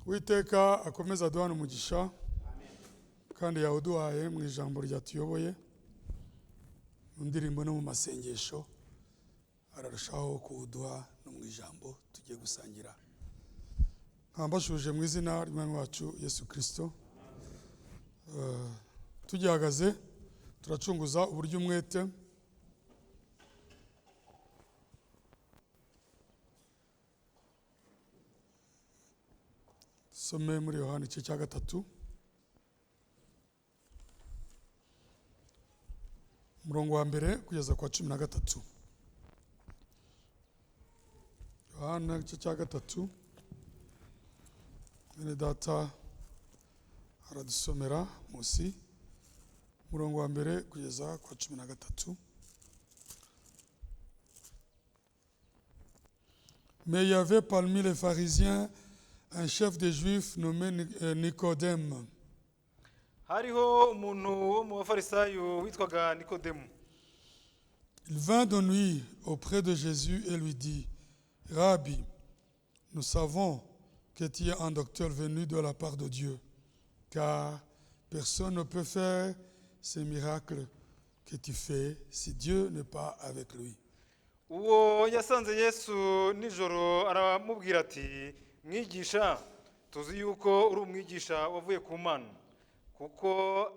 Uwiteka akomeza aduhana umugisha kandi yawuduhaye mu ijambo ryatuyoboye mu ndirimbo no mu masengesho, ararushaho kuwuduha no mu ijambo tugiye gusangira. Nkambashuje mu izina ry'Umwami wacu Yesu Kristo. Tugihagaze turacunguza uburyo umwete some muri Yohana igice cya 3 umurongo wa mbere kugeza kwa 13. Yohana igice cya 3 mwene data aradusomera munsi umurongo wa mbere kugeza kwa 13. Mais il y avait parmi les pharisiens un chef des Juifs nommé Nicodème. Hariho umuntu wo mu bafarisayo witwaga Nikodemu. Il vint de nuit auprès de Jésus et lui dit: Rabbi, nous savons que tu es un docteur venu de la part de Dieu, car personne ne peut faire ces miracles que tu fais si Dieu n'est pas avec lui. Uwo yasanze Yesu nijoro aramubwira ati: Mwigisha, tuzi yuko uri umwigisha wavuye ku Mana, kuko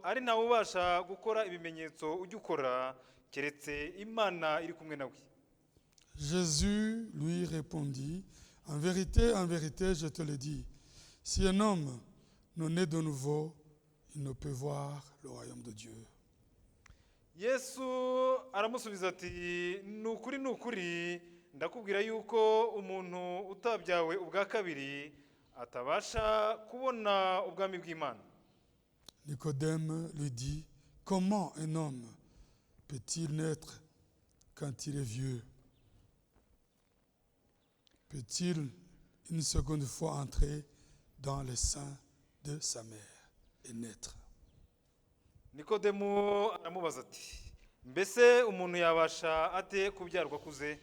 ari ntawe ubasha gukora ibimenyetso ujya ukora keretse Imana iri kumwe nawe. Jésus lui répondit: en vérité, je te le dis, si un homme n'est né de nouveau, il ne peut voir le royaume de Dieu. Yesu aramusubiza ati: Nukuri ndakubwira yuko umuntu utabyawe ubwa kabiri atabasha kubona ubwami bw'Imana. Nicodème lui dit: comment un homme peut-il naître quand il est vieux? Peut-il une seconde fois entrer dans le sein de sa mère et naître? Nikodemu aramubaza ati: Mbese umuntu yabasha ate kubyarwa kuze,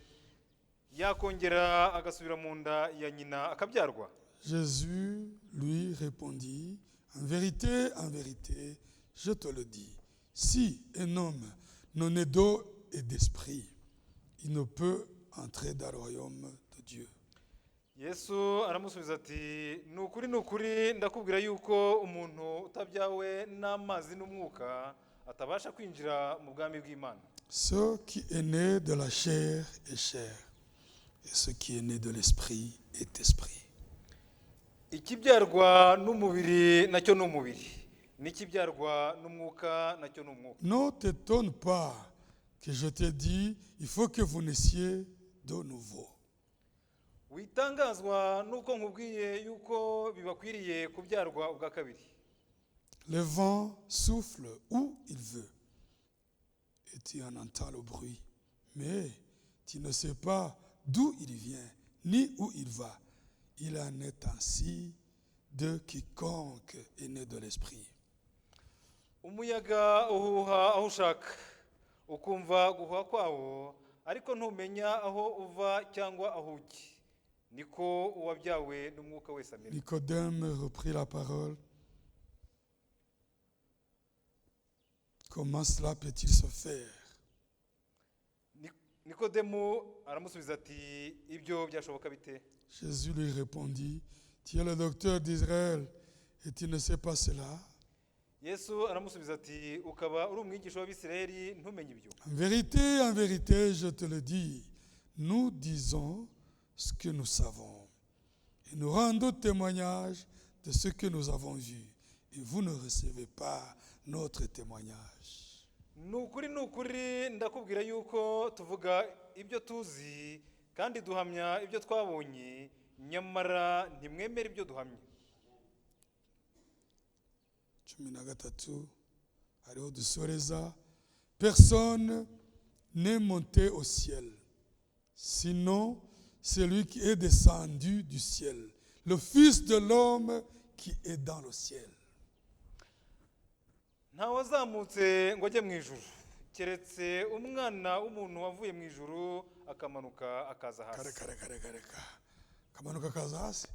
yakongera agasubira mu nda ya nyina akabyarwa? Jésus lui répondit: en vérité, je te le dis, si un homme non est d'eau et d'esprit, il ne peut entrer dans le royaume de Dieu. Yesu aramusubiza ati: Nukuri ndakubwira yuko umuntu utabyawe n'amazi n'umwuka atabasha kwinjira mu bwami bw'Imana. Ce qui est né de la chair est chair, et ce qui est né de l'esprit est esprit. Ikibyarwa n'umubiri nacyo ni umubiri, n'ikibyarwa n'umwuka nacyo ni umwuka. Ne t'étonne pas que je te dis, il faut que vous naissiez de nouveau. Witangazwa nuko nkubwiye yuko bibakwiriye kubyarwa ubwa kabiri. Le vent souffle où il veut, et tu en entends le bruit, mais tu ne sais pas d'où il vient, ni où il va. Il en est ainsi de quiconque est né de l'esprit. Umuyaga uhuha aho ushaka, ukumva guhuha kwawo, ariko ntumenya aho uva cyangwa aho ujya. Niko uwabyawe n'umwuka wese amera. Nicodème reprit la parole. Comment cela peut-il se faire? Nikodemu aramusubiza ati: Ibyo byashoboka bite? Jésus lui répondit: tu es le docteur d'Israël et tu ne sais pas cela? Yesu aramusubiza ati: Ukaba uri umwigisha w'Abisirayeli ntumenye ibyo? En vérité, je te le dis, nous disons ce que nous savons et nous rendons témoignage de ce que nous avons vu, et vous ne recevez pas notre témoignage. Nukuri ndakubwira yuko tuvuga ibyo tuzi kandi duhamya ibyo twabonye, nyamara ntimwemera ibyo duhamya. 13 hariho dusoreza: personne n'est monté au ciel, sinon celui qui est descendu du ciel, le Fils de l'homme qui est dans le ciel. Nta wazamutse ngo ajye mu ijuru keretse umwana w'umuntu wavuye mu ijuru akamanuka akaza hasi. Kamanuka akaza hasi.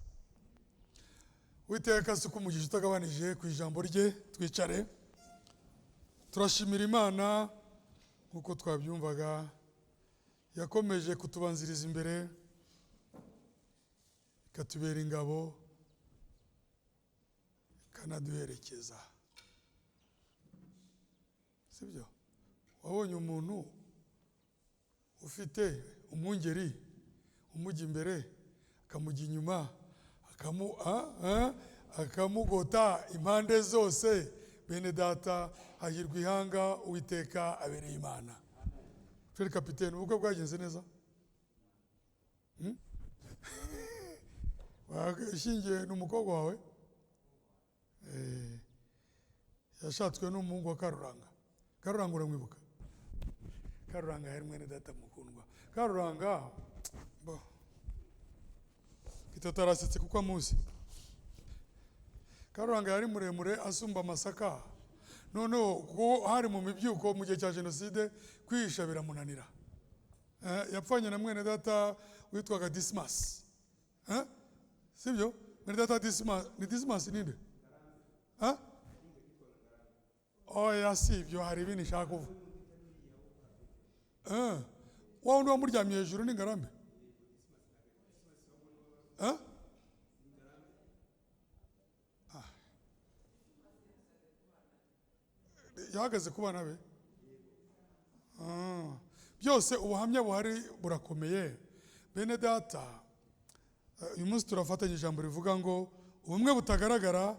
Uwiteka suko umugisha utagabanije ku ijambo rye. Twicare. Turashimira Imana nkuko twabyumvaga, yakomeje kutubanziriza imbere, ikatubera ingabo, ikanaduherekeza. Sibyo? Wabonye umuntu ufite umwungeri umujya imbere akamujya inyuma akamugota impande zose. Bene data, hahirwa ihanga Uwiteka abereye Imana. Frere Kapiteni, ubukwe bwagenze neza? Washingiye n'umukobwa wawe? Yashatswe n'umuhungu wa Karuranga. Karuranga uramwibuka? Karuranga yari mwene data mukundwa. Karuranga kitatarasetse kuko amuzi. Karuranga yari muremure asumba amasaka. Noneho ko hari mu mibyuko mu gihe cya Jenoside kwihisha biramunanira. Yapfanye na mwene data witwaga Dismas. Sibyo? Mwene data Dismas, ni Dismas ninde? Oya sibyo, hari ibindi nshaka kuvuga. Wa wundi wamuryamye hejuru ni Ngarambe? Yahagaze ku bana be? Byose ubuhamya buhari burakomeye. Bene data, uyu munsi turafatanya ijambo rivuga ngo ubumwe butagaragara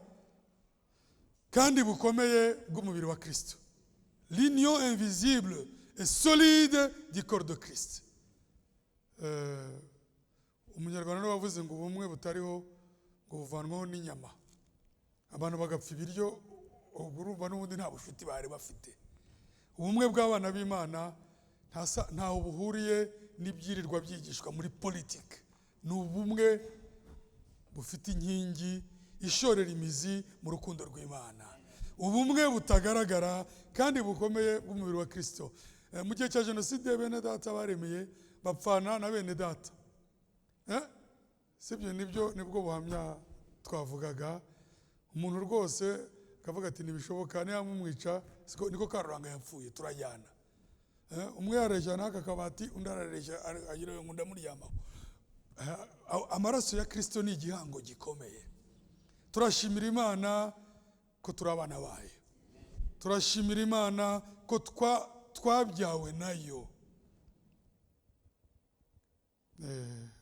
kandi bukomeye bw'umubiri wa Kristo. L'union invisible et solide du corps de Christ. Umunyarwanda niwe wavuze ngo ubumwe butariho ngo buvanwaho n'inyama. Abantu bagapfa ibiryo, urumva n'ubundi nta bushuti bari bafite. Ubumwe bw'abana b'Imana ntaho buhuriye n'ibyirirwa byigishwa muri politiki. Ni ubumwe bufite inkingi ishorera imizi mu rukundo rw'Imana. Ubumwe butagaragara kandi bukomeye bw'umubiri wa Kristo. Mu gihe cya Jenoside bene data baremeye bapfana na bene data. Sibyo? Nibwo buhamya twavugaga. Umuntu rwose kavuga ati ntibishoboka, niba mumwica niko Karuranga yapfuye, turajyana. Umwe yareshya n'aka kabati, undi arareshya agira ngo ndamuryamaho. Amaraso ya Kristo ni igihango gikomeye. Turashimira Imana ko turi abana bayo. Turashimira Imana ko twabyawe nayo.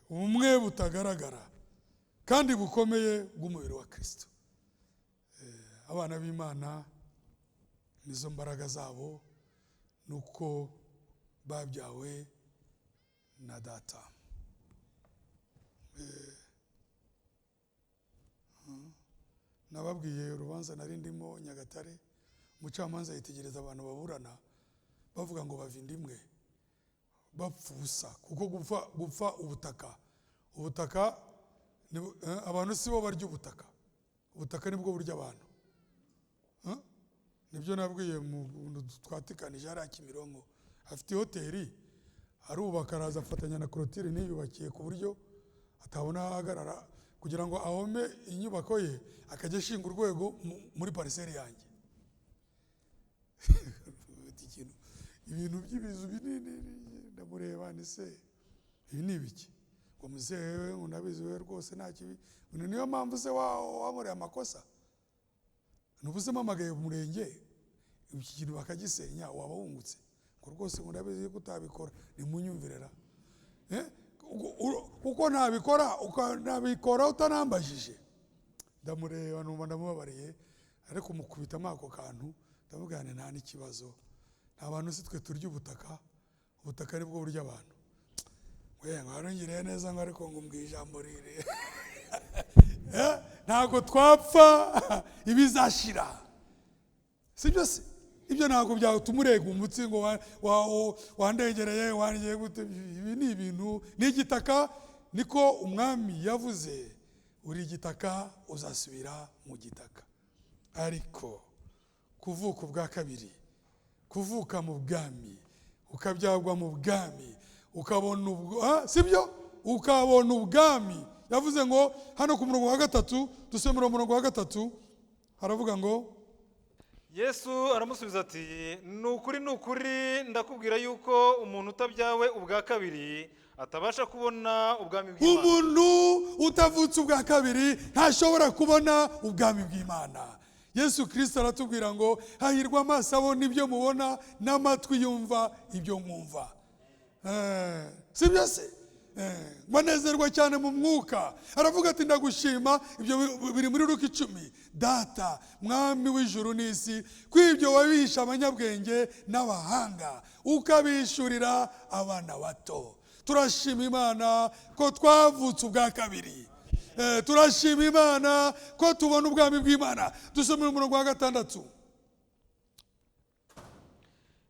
Ubumwe butagaragara kandi bukomeye bw'umubiri wa Kristo. Abana b'Imana nizo mbaraga zabo, nuko babyawe na data. Nababwiye urubanza nari ndimo Nyagatare, umucamanza yitegereza abantu baburana bavuga ngo bavinde imwe bapfusa kuko gupfa ubutaka abantu sibo barya ubutaka nibwo burya abantu. Nibyo nabwiye mu twatikanije hari Kimironko, afite hoteli arubaka, araza afatanya na Clôture niyubakiye ku buryo atabona ahagarara kugira ngo ahome inyubako ye akajya ashinga urwego muri pariseri yanjye. Ibintu by'ibizu binini ndamureba ni se ibi ni ibiki? Ngo muzewe unabizi we rwose nta kibi. Niyo mpamvu se wamureye amakosa. Nubuze mamagaye umurenge iki kintu bakagisenya waba wungutse. Ngo rwose ndabizi ko utabikora, nimunyumvirera. Kuko nabikora utanambajije. Ndamureba numva ndamubabariye, ariko mukubita amako kantu ndamugane nta n'ikibazo. Nta bantu si twe turya ubutaka nibwo burya abantu. Warongere neza ngo ariko ngo mbwije ijambo rire. Ntago twapfa ibizashira. Sibyo se? Ibyo ntago byatumurega umutsi ngo wandegereye wangiye gute. Ibi ni ibintu n'igitaka, niko umwami yavuze, uri igitaka uzasubira mu gitaka. Ariko kuvuka ubwa kabiri, kuvuka mu bwami, ukabyagwa mu bwami, ukabona sibyo? Ukabona ubwami. yavuze ngo hano ku murongo wa gatatu, dusomera umurongo wa gatatu, haravuga ngo Yesu aramusubiza ati ni ukuri ndakubwira yuko umuntu utabyawe ubwa kabiri atabasha kubona ubwami bw'Imana. umuntu utavutse ubwa kabiri ntashobora kubona ubwami bw'Imana. Yesu Kristo aratubwira ngo hahirwa amaso abona ibyo mubona n'amatwi yumva ibyo mwumva. Si byo se? Banezerwa cyane mu mwuka. Aravuga ati ndagushima, ibyo biri muri Luka 10. Data mwami w'ijuru n'isi, kw'ibyo wabihisha abanyabwenge n'abahanga ukabishurira abana bato. Turashima Imana ko twavutse ubwa kabiri. Turashima Imana ko tubona ubwami bw'Imana. Dusomera umurongo wa 6.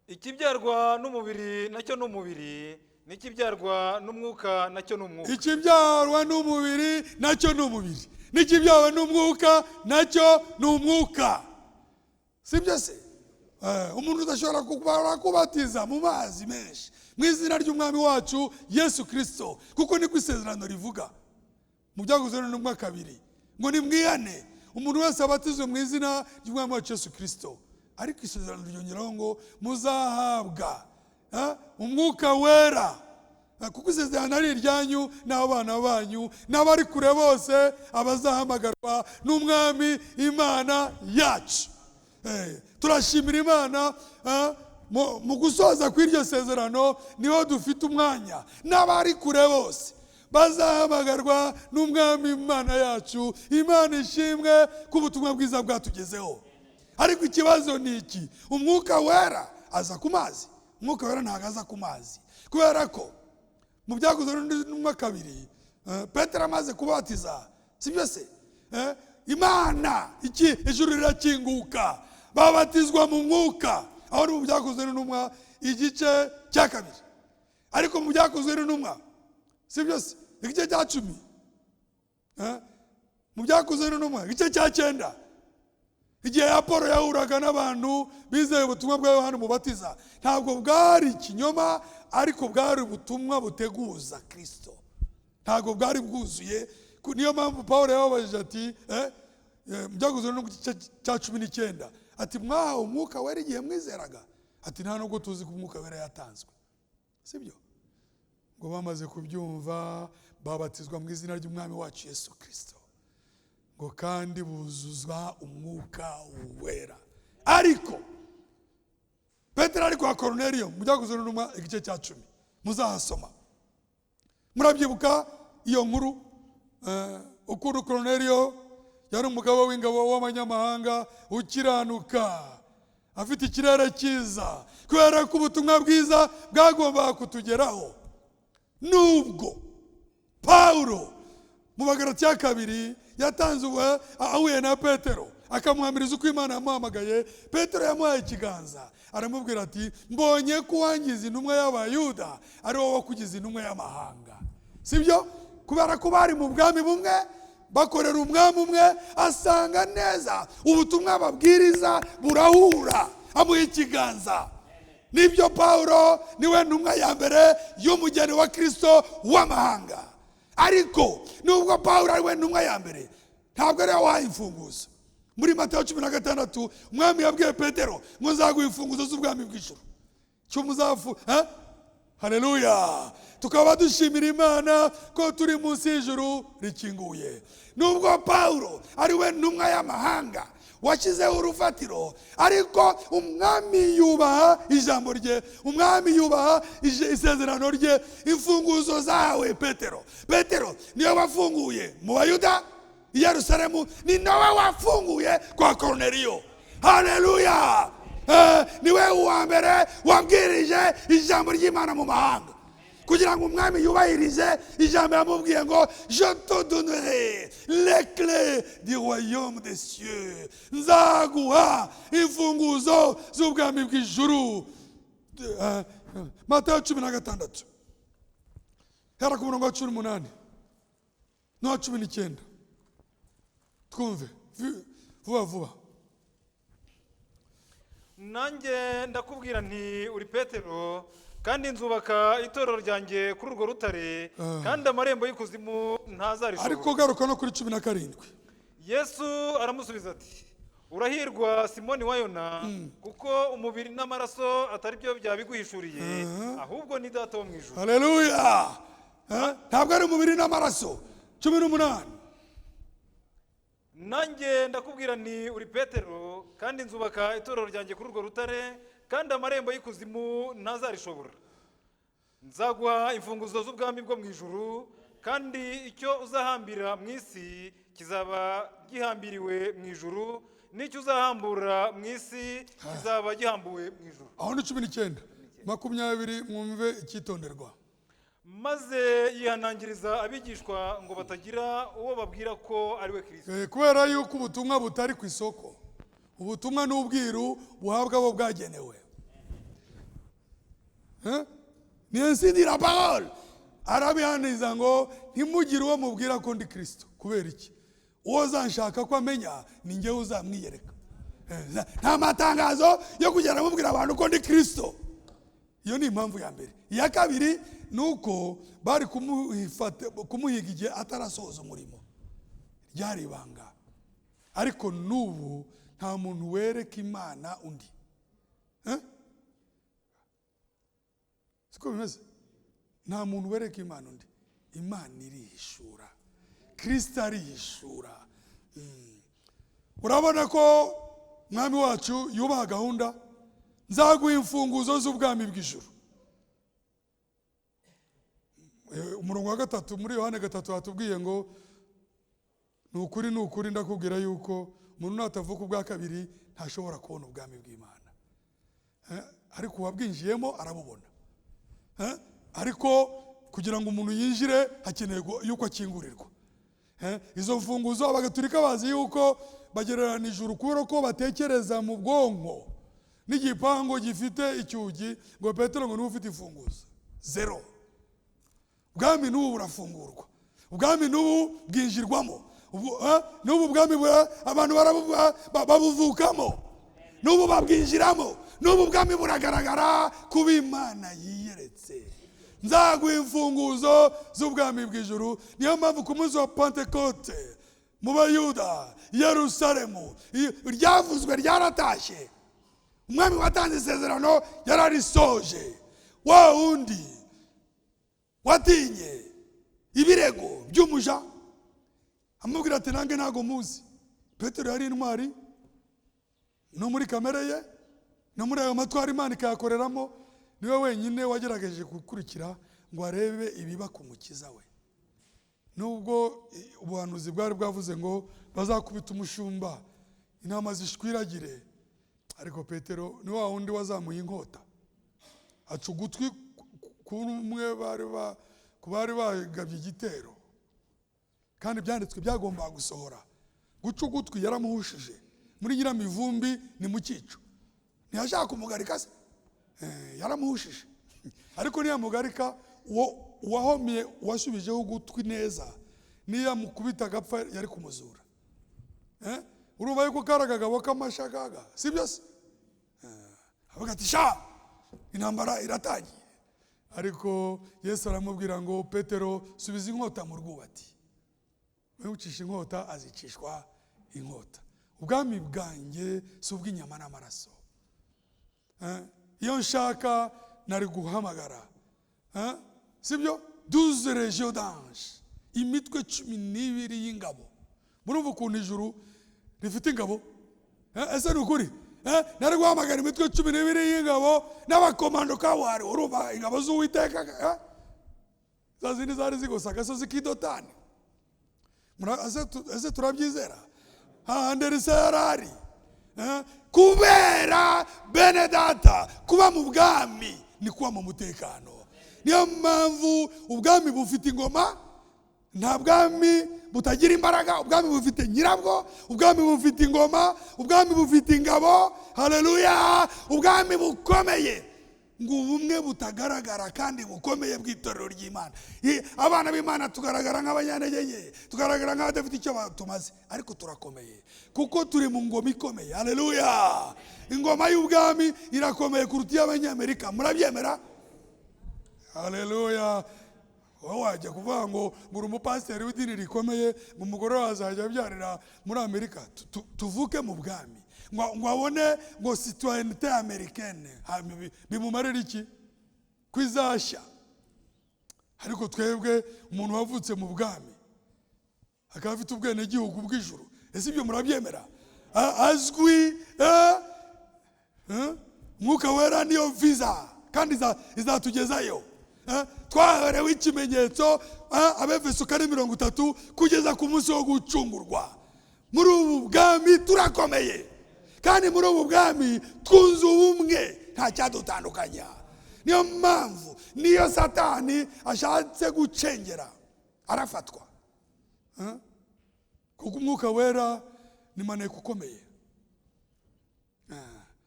Ikibyarwa n'umubiri nacyo ni umubiri, n'ikibyarwa n'umwuka nacyo ni umwuka. Ikibyarwa n'umubiri nacyo ni umubiri, n'ikibyarwa n'umwuka nacyo ni umwuka. Si byo se? Umuntu udashobora kubatiza mu mazi menshi mu izina ry'umwami wacu Yesu Kristo, kuko niko isezerano rivuga mu Byakozwe n'Intumwa 2 ngo nimwihane umuntu wese abatizwe mu izina ry'umwami wacu Yesu Kristo. Ariko isezerano ryongeraho ngo muzahabwa umwuka wera, kuko isezerano ari iryanyu n'abana banyu n'abari kure bose abazahamagarwa n'umwami Imana yacu. Turashimira Imana mu gusoza kw'iryo sezerano niho dufite umwanya n'abari kure bose bazahamagarwa n'umwami Imana yacu. Imana ishimwe ko ubutumwa bwiza bwatugezeho. Ariko ikibazo ni iki? Umwuka wera aza ku mazi? Umwuka wera ntabwo aza ku mazi, kubera ko mu Byakozwe n'Intumwa 2 Petero amaze kubatiza, si byo se? Imana ijuru rirakinguka, babatizwa mu mwuka. Aho ni mu Byakozwe n'Intumwa igice cya 2. Ariko mu Byakozwe n'Intumwa, si byo se, igice cya 10, mu Byakozwe n'Intumwa igice cya 9, igihe Apolo yahuraga n'abantu bizeye ubutumwa bwa Yohana Umubatiza, ntabwo bwari ikinyoma, ariko bwari ubutumwa buteguza Kristo. Ntabwo bwari bwuzuye. Niyo mpamvu Pawulo yababajije ati mu Byakozwe n'Intumwa igice cya 19 ati mwahawe umwuka wera igihe mwizeraga? Ati nta nubwo tuzi ko umwuka wera yatanzwe. Si byo? Ngo bamaze kubyumva babatizwa mu izina ry'umwami wacu Yesu Kristo, ngo kandi buzuzwa umwuka wera. Ariko Petero ari kwa Koruneliyo mu Byakozwe n'Intumwa igice cya 10, muzahasoma. Murabyibuka iyo nkuru ukuntu Koruneliyo yari umugabo w'ingabo w'abanyamahanga ukiranuka, afite ikirere cyiza, kubera ko ubutumwa bwiza bwagombaga kutugeraho. Nubwo Pawulo mu Bagalatiya 2 yatanze ahuye na Petero akamuhamiriza uko Imana yamuhamagaye, Petero yamuhaye ikiganza aramubwira ati mbonye ko wangiza intumwa y'Abayuda ari wowe wakugize intumwa y'amahanga. Si byo? Kubera ko bari mu bwami bumwe, bakorera umwami umwe, asanga neza ubutumwa babwiriza burahura, amuha ikiganza. Nibyo Pawulo niwe ntumwa ya mbere y'umugeni wa Kristo w'amahanga. Ariko nubwo Pawulo ari we ntumwa ya mbere, ntabwo ari we wahaye imfunguzo. Muri Matayo 16 umwami yabwiye Petero ngo nzaguha imfunguzo z'ubwami bw'ijuru. Cyo muzafu haleluya. Tukaba dushimira Imana ko turi munsi y'ijuru rikinguye. Nubwo Pawulo ari we ntumwa y'amahanga washyizeho urufatiro, ariko umwami yubaha ijambo rye, umwami yubaha isezerano rye. Imfunguzo zawe Petero niwe wafunguye mu Bayuda i Yerusalemu, ni nawe wafunguye kwa Koruneliyo. Haleluya. Niwe uwa mbere wabwirije ijambo ry'Imana mu mahanga, kugira ngo umwami yubahirize ijambo yamubwiye ngo je te donnerai les clés du royaume des cieux. Nzaguha imfunguzo z'ubwami bw'ijuru. Matayo 16 hera ku murongo wa 18 no 19. Twumve vuba. Nanjye ndakubwira nti uri Petero, kandi nzubaka itorero ryanjye kuri urwo rutare kandi amarembo y'ikuzimu ntazarishobora. ariko garuka no kuri 17. Yesu aramusubiza ati urahirwa Simoni wa Yona kuko umubiri n'amaraso atari byo byabiguhishuriye ahubwo ni data wo mu ijuru. Haleluya. Ntabwo ari umubiri n'amaraso. 18. Nanjye ndakubwira ni uri Petero kandi nzubaka itorero ryanjye kuri urwo rutare kandi amarembo y'ikuzimu ntazarishobora. Nzaguha imfunguzo z'ubwami bwo mu ijuru kandi icyo uzahambira mu isi kizaba gihambiriwe mu ijuru n'icyo uzahambura mu isi kizaba gihambuwe mu ijuru. Aho ni 19. 20 mwumve icyitonderwa. Maze yihanangiriza abigishwa ngo batagira uwo babwira ko ari we Kristo. Kubera yuko ubutumwa butari ku isoko. Ubutumwa n'ubwiru buhabwa abo bwagenewe. Ni ainsi dit la parole. Arabihaniza ngo ntimugire uwo mubwira ko ndi Kristo. Kubera iki? Uwo zanshaka ko amenya ni njye uzamwiyereka. Nta matangazo yo kugera mubwira abantu ko ndi Kristo. Iyo ni impamvu ya mbere. Iya kabiri nuko bari kumuhiga igihe atarasohoza umurimo. Ryari ibanga. Ariko n'ubu nta muntu wereka Imana undi. Siko bimeze? Nta muntu wereka Imana undi. Imana irihishura. Kristo arihishura. Urabona ko mwami wacu yubaha gahunda. Nzaguha imfunguzo z'ubwami bw'ijuru. Umurongo wa 3 muri Yohana 3 hatubwiye ngo nukuri ndakubwira yuko umuntu natavuka ubwa kabiri ntashobora kubona ubwami bw'Imana. Ariko wabwinjiyemo arabubona. Ariko kugira ngo umuntu yinjire hakeneye yuko akingurirwa. Izo mfunguzo abagatulika bazi yuko bagereranije urukuro ko batekereza mu bwonko. N'igipango gifite icyugi ngo Petero ngo niwe ufite imfunguzo. 0. Ubwami n'ubu burafungurwa. Ubwami n'ubu bwinjirwamo. N'ubu ubwami abantu babuvukamo. N'ubu babwinjiramo. N'ubu ubwami buragaragara kuba Imana yiyeretse. Nzaguha imfunguzo z'ubwami bw'ijuru. Niyo mpamvu ku munsi wa Pentekote mu Bayuda Yerusalemu ryavuzwe ryaratashye. Umwami watanze isezerano yararisoje. Wa undi watinye ibirego by'umuja amubwira ati nange ntago muzi. Petero yari intwari no muri kamere ye no muri ayo matwara Imana ikayakoreramo. Niwe wenyine wagerageje gukurikira ngo arebe ibiba ku mukiza we. Nubwo ubuhanuzi bwari bwavuze ngo bazakubita umushumba intama zishwiragire, ariko Petero ni wa wundi wazamuye inkota aca ugutwi kumwe bari bagabye igitero, kandi byanditswe byagomba gusohora. Guca ugutwi yaramuhushije muri Nyiramivumbi ni mu cyico. Ntiyashaka kumugarika se, yaramuhushije. Ariko niyamugarika uwahomye wasubijeho ugutwi neza niya mukubita agapfa yari kumuzura. Urumva yuko karagagabo k'amashagaga sibyo se? Avuga ati sha intambara iratangiye. Ariko Yesu aramubwira ngo Petero subiza inkota mu rwubati. Ucisha inkota azicishwa inkota. Ubwami bwanjye si ubw'inyama n'amaraso. Iyo nshaka nari guhamagara. Sibyo? 12 régions d'ange. Imitwe 12 y'ingabo. Murumva ukuntu ijuru rifite ingabo? Ese ni ukuri? Nari guhamagara imitwe 12 y'ingabo n'abakomando kawari. Urumva ingabo z'Uwiteka? Zazindi zari zigose agasozi k'Idotani. Ese turabyizera? Hahandi Sarari. Kubera bene data kuba mu bwami ni kuba mu mutekano. Niyo mpamvu ubwami bufite ingoma, nta bwami butagira imbaraga. Ubwami bufite nyirabwo, ubwami bufite ingoma, ubwami bufite ingabo. Haleluya! Ubwami bukomeye, ngo ubumwe butagaragara kandi bukomeye bw'itorero ry'Imana. Abana b'Imana tugaragara nk'abanyantege, tugaragara nk'abadafite icyo batumaze, ariko turakomeye kuko turi mu ngoma ikomeye. Haleluya! Ingoma y'ubwami irakomeye kuruta iy'Abanyamerika. Murabyemera? haleluya. wowe wajya kuvuga ngo uri umupasiteri w'idini rikomeye ngo umugore wazajya abyarira muri Amerika. Tuvuke mu bwami ngo abone ngo citoyenneté américaine bimumarira iki? Kwizashya. Ariko twebwe umuntu wavutse mu bwami akaba afite ubwenegihugu bw'ijuru, ese ibyo murabyemera? Azwi Mwuka Wera niyo visa kandi izatugezayo. Twaherewe ikimenyetso Abefeso 4:30 kugeza ku munsi wo gucungurwa. Muri ubu bwami turakomeye kandi muri ubu bwami twunze ubumwe, nta cyadutandukanya. Niyo mpamvu niyo Satani ashatse gucengera arafatwa, kuko Umwuka Wera ni maneko ukomeye.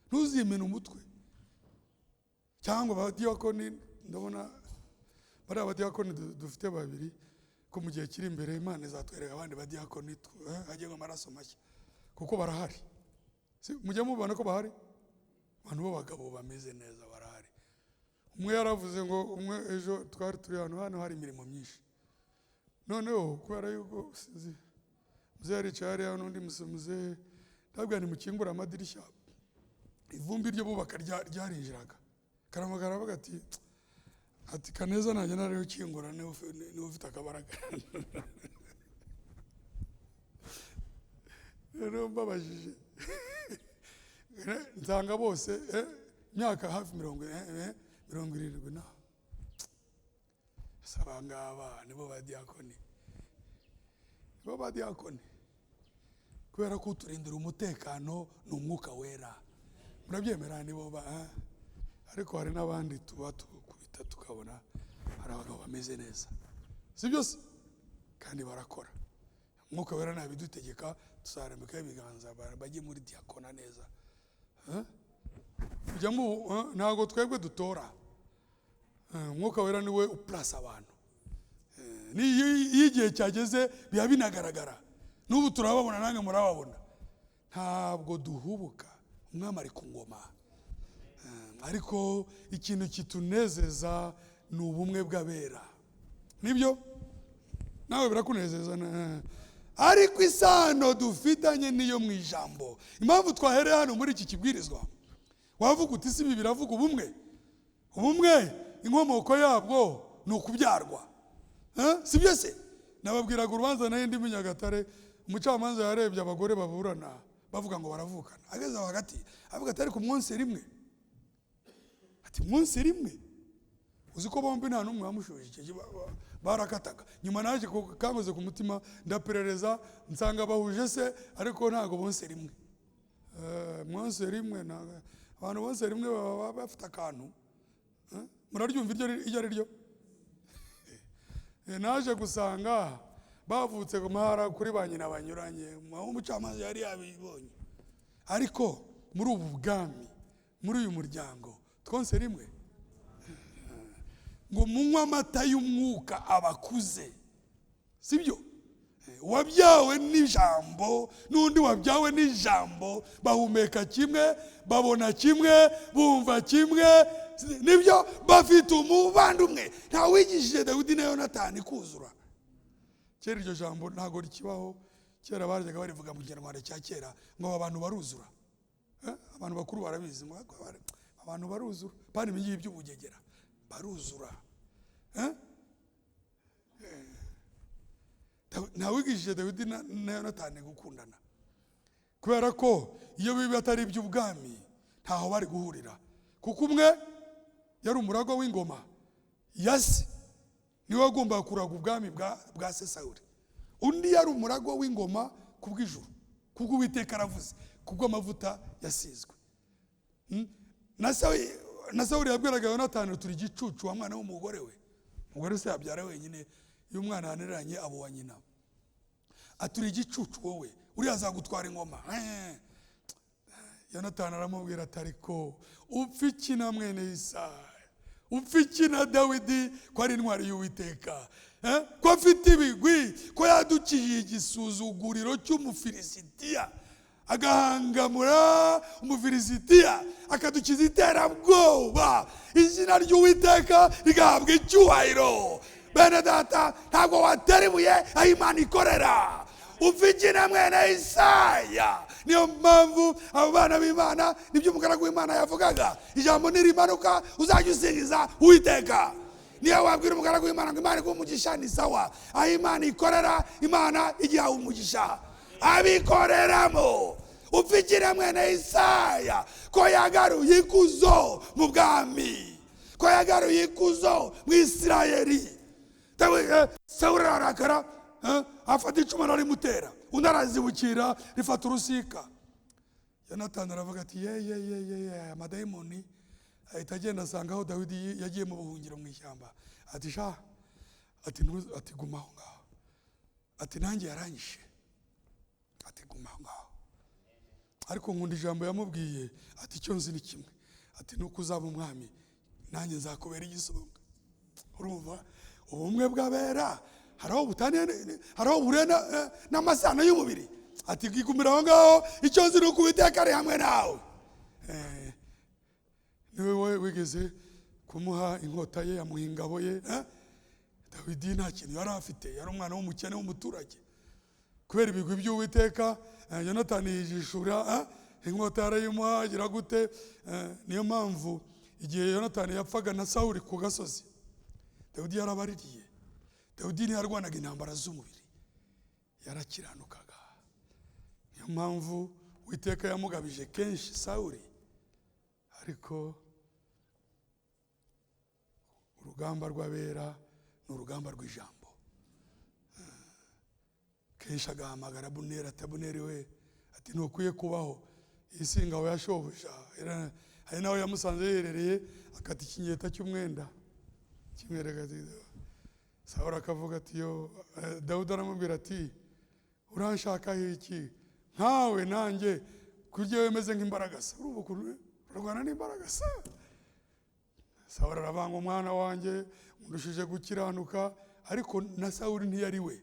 Ntuzimene umutwe. Cyangwa abadiyakoni, ndabona bari abadiyakoni dufite babiri ko mu gihe kiri imbere Imana izatwereka abandi badiyakoni hagiye amaraso mashya, kuko barahari. Mujya mubona ko bahari abantu b'abagabo bameze neza, barahari. Umwe yaravuze ngo umwe ejo twari turi hano hari imirimo myinshi, noneho kubera yuko muze yaricaye hariya n'undi muze ntabwo ni mukingura amadirishya, ivumbi ryo bubaka ryarinjiraga. Karamagara avuga ati Kaneza nanjye nariyo kingura niwe ufite akabaraga. Rero mbabajije nsanga bose imyaka hafi 70 na sabangaba nibo badiyakoni, kubera ko turindira umutekano n'Umwuka Wera. Murabyemera nibo ariko hari n'abandi tuba tukubita tukabona hari abagabo bameze neza, si byose kandi barakora. Umwuka Wera nabidutegeka tuzarambika ibiganza bajye muri diakona neza. Ntago twebwe dutora, Umwuka Wera niwe uplasa abantu. Igihe cyageze biba binagaragara, n'ubu turababona nange murababona. Ntabwo duhubuka, umwami ari ku ngoma. Ariko ikintu kitunezeza ni ubumwe bw'abera, nibyo nawe birakunezeza. Ariko isano dufitanye niyo mu ijambo. Impamvu twahereye hano muri iki kibwirizwa, wavuga uti si ibi biravuga ubumwe. Inkomoko yabwo ni ukubyarwa, si byose. Nababwiraga urubanza nayo ndi mu Nyagatare, umucamanza yarebye abagore baburana bavuga ngo baravukana, ageze aho hagati avuga ati ariko mwonse rimwe, mwonse rimwe. Uzi ko bombi nta n'umwe wamushuje, barakataga. Nyuma naje kangoze ku mutima ndaperereza nsanga bahuje se, ariko ntago bonse rimwe. Mwonse rimwe, abantu bonse rimwe baba bafite akantu. Muraryumva iryo ari ryo? Naje gusanga bavutse ku mahara kuri ba nyina banyuranye, umucamanza yari yabibonye. Ariko muri ubu bwami, muri uyu muryango twonse rimwe. Ngo munywa amata y'umwuka abakuze, sibyo? Wabyawe n'ijambo n'undi wabyawe n'ijambo, bahumeka kimwe, babona kimwe, bumva kimwe, nibyo bafite umubande umwe. Nta wigishije Dawidi na Yonatani kuzura. Kera iryo jambo ntago rikibaho, kera baryaga barivuga mu Kinyarwanda cya kera ngo abantu baruzura. Abantu bakuru barabizi ngo abantu baruzura, pani ibingibi by'ubugegera baruzura. Nta wigishije Dawidi na Yonatani gukundana, kubera ko iyo bibi atari iby'ubwami ntaho bari guhurira. Kuko umwe yari umuragwa w'ingoma, Yasi niwe wagombaga kuraga ubwami bwa se Sawuli. Undi yari umuragwa w'ingoma kubw'ijuru, kuko Uwiteka aravuze, kubwo amavuta yasizwe. Na Sawuli yabwiraga Yonatani turi gicucu wa mwana w'umugore we. Umugore se yabyara wenyine, iyo umwana yaniranye abo wa nyina. Aturi gicucu wowe, uri azagutwara ingoma. Yonatani aramubwira atariko upfa iki na mwene Yesaya, upfa iki na Dawidi ko ari intwari y'Uwiteka, ko afite ibigwi, ko yadukiye igisuzuguriro cy'Umufilisitiya, agahangamura umufilisitiya, akadukiza iterabwoba, izina ry'Uwiteka rigahabwa icyubahiro. Bene data, ntabwo watera ibuye aho Imana ikorera. Ufigina mwene Isaya. Niyo mpamvu abo bana b'Imana, nibyo umugaragu w'Imana yavugaga, ijambo nirimanuka uzajya usingiza Uwiteka. Niyo wabwira umugaragu w'Imana ngo Imana iguhe umugisha, ni sawa. Aho Imana ikorera, Imana igiha umugisha. Abikoreramo ufigina mwene Isaya ko yagaruye ikuzo mu bwami, ko yagaruye ikuzo mu Isirayeli. Sawuli arakara, afata icumu ararimutera, undi arazibukira rifata urusika. Yonatani aravuga ati ye amadayimoni ahita agenda asanga aho Dawidi yagiye mu buhungiro mu ishyamba. Ati sha, ati guma aho ngaho, ati nanjye yaranyishe, ati guma aho ngaho. Ariko nkunda ijambo yamubwiye, ati icyo nzi ni kimwe, ati nuko uzaba umwami nanjye nzakubera igisonga. Urumva ubumwe bw'abera haraho butaniye, haraho burena n'amasano y'umubiri. Ati gigumira aho ngaho, icyo nzi nuko Uwiteka ari hamwe nawe. Niwe wigeze kumuha inkota ye, yamuha ingabo ye. Dawidi nta kintu yari afite, yari umwana w'umukene w'umuturage. Kubera ibigwi by'Uwiteka, Yonatani yijishura, inkota yarayimuha, agira gute. Niyo mpamvu igihe Yonatani yapfaga na Sawuli ku gasozi, Dawidi yarabaririye. Dawidi ntiyarwanaga intambara z'umubiri, yarakiranukaga. Niyo mpamvu Uwiteka yamugabije kenshi Sawuli. Ariko urugamba rw'abera ni urugamba rw'ijambo. Kenshi agahamagara Abuneri, ati Abuneri we, ati ntukwiye kubaho, iyi si ingabo ya shobuja. Hari nawe yamusanze yiherereye, akata ikinyeta cy'umwenda kimwereka. Sawuli akavuga ati yo, Dawudi aramubwira ati uranshakaho iki? Nkawe nanjye kurya wemeze nk'imbaragasa. Urarwana n'imbaragasa. Sawuli aravanga, umwana wanjye undushije gukiranuka. Ariko na Sawuli ntiyari we,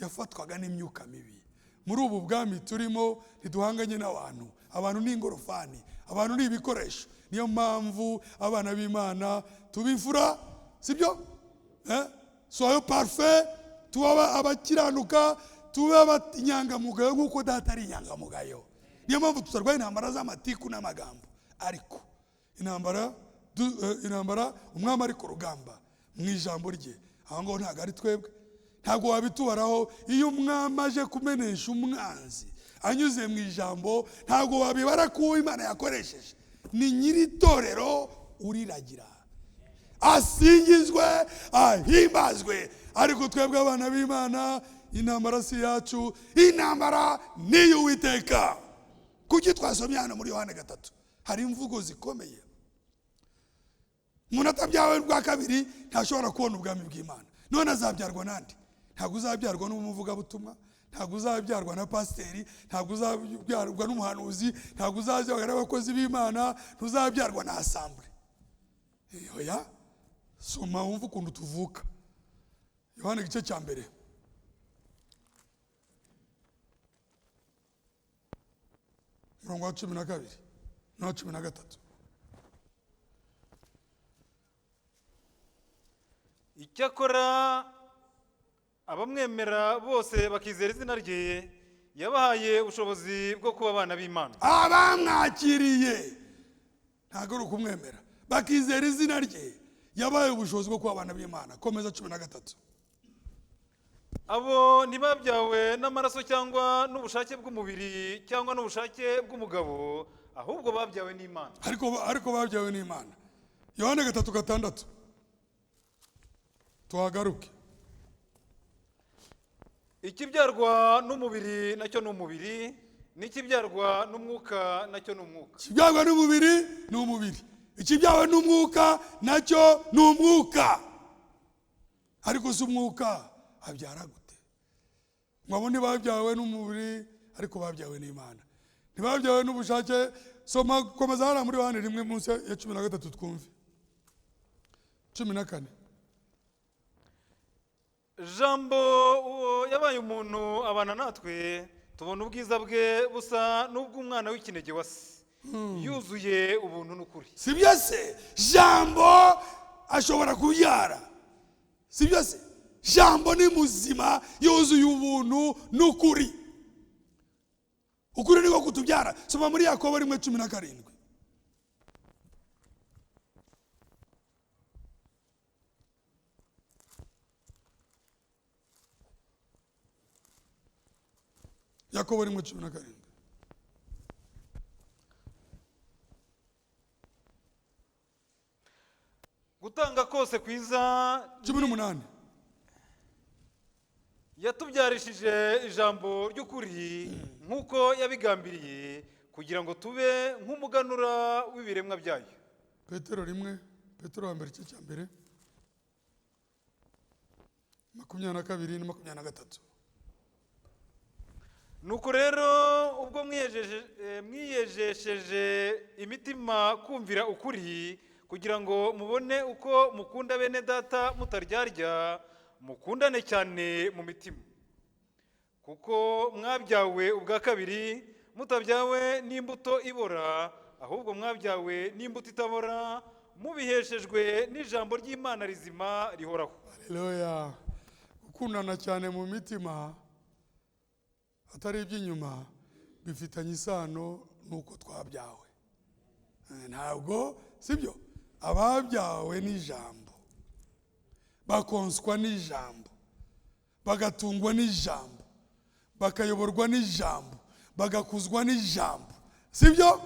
yafatwaga n'imyuka mibi. Muri ubu bwami turimo ntiduhanganye n'abantu. Abantu ni ingorofani, abantu ni ibikoresho. Niyo mpamvu abana b'Imana tubifura, sibyo? Soyez parfait, tuba abakiranuka, tuba inyangamugayo nk'uko data ari inyangamugayo. Niyo mpamvu tutarwaye intambara z'amatiku n'amagambo. Ariko intambara umwami ari ku rugamba mu ijambo rye. Aho ngaho ntabwo ari twebwe, ntabwo wabitubaraho. Iyo umwami aje kumenesha umwanzi anyuze mu ijambo, ntabwo wabibara ko Imana yakoresheje. Ni nyiri itorero uriragira, asingizwe, ahimbazwe. Ariko twebwe abana b'Imana, intambara si yacu, intambara ni y'Uwiteka. Kuki twasomye hano muri Yohana 3 hari imvugo zikomeye. Umuntu atabyawe bwa kabiri ntashobora kubona ubwami bw'Imana. None azabyarwa nande? Ntabwo uzabyarwa n'umuvugabutumwa, ntabwo uzabyarwa na pasiteri, ntabwo uzabyarwa n'umuhanuzi, ntabwo uzabyarwa n'abakozi b'Imana, ntuzabyarwa na assemble. Oya, soma wumva ukuntu tuvuka. Yohana igice cya mbere, murongo wa 12 na 13. Icyakora abamwemera bose bakizera izina rye, yabahaye ubushobozi bwo kuba abana b'Imana. Abamwakiriye, ntabwo ari ukumwemera, bakizera izina rye, yabahaye ubushobozi bwo kuba abana b'Imana. Komeza 13. Abo ntibabyawe n'amaraso cyangwa n'ubushake bw'umubiri cyangwa n'ubushake bw'umugabo, ahubwo babyawe n'Imana. Ariko babyawe n'Imana. Yohana 3:6. Tuhagaruke. Ikibyarwa n'umubiri nacyo ni umubiri, n'ikibyarwa n'umwuka nacyo ni umwuka. Ikibyarwa n'umubiri ni umubiri, ikibyarwa n'umwuka nacyo ni umwuka. Ariko si umwuka abyara gute? Mwabo ntibabyawe n'umubiri, ariko babyawe n'Imana. Ntibabyawe n'ubushake. Soma komeza hano muri Yohana 1 munsi ya 13 twumve. 14. Jambo yabaye umuntu abana natwe, tubona ubwiza bwe busa n'ubw'umwana w'ikinege wa se, yuzuye ubuntu n'ukuri. sibyo se? Jambo ashobora kubyara, sibyo se? Jambo ni muzima, yuzuye ubuntu n'ukuri. Ukuri niko kutubyara. Soma muri Yakobo 1:17. Yakobo 1:17. Gutanga kose kwiza 18. yatubyarishije ijambo ry'ukuri nk'uko yabigambiriye, kugira ngo tube nk'umuganura w'ibiremwa byayo. Petero 1, Petero wa mbere igice cya mbere 22 na 23. Nuko rero ubwo mwiyejesheje imitima kumvira ukuri, kugira ngo mubone uko mukunda bene data mutaryarya, mukundane cyane mu mitima. Kuko mwabyawe ubwa kabiri, mutabyawe n'imbuto ibora, ahubwo mwabyawe n'imbuto itabora, mubiheshejwe n'ijambo ry'Imana rizima rihoraho. Haleluya. Gukundana cyane mu mitima atari iby'inyuma bifitanye isano nuko twabyawe. Ntabwo sibyo? Ababyawe n'ijambo, bakonswa n'ijambo, bagatungwa n'ijambo, bakayoborwa n'ijambo, bagakuzwa n'ijambo, sibyo?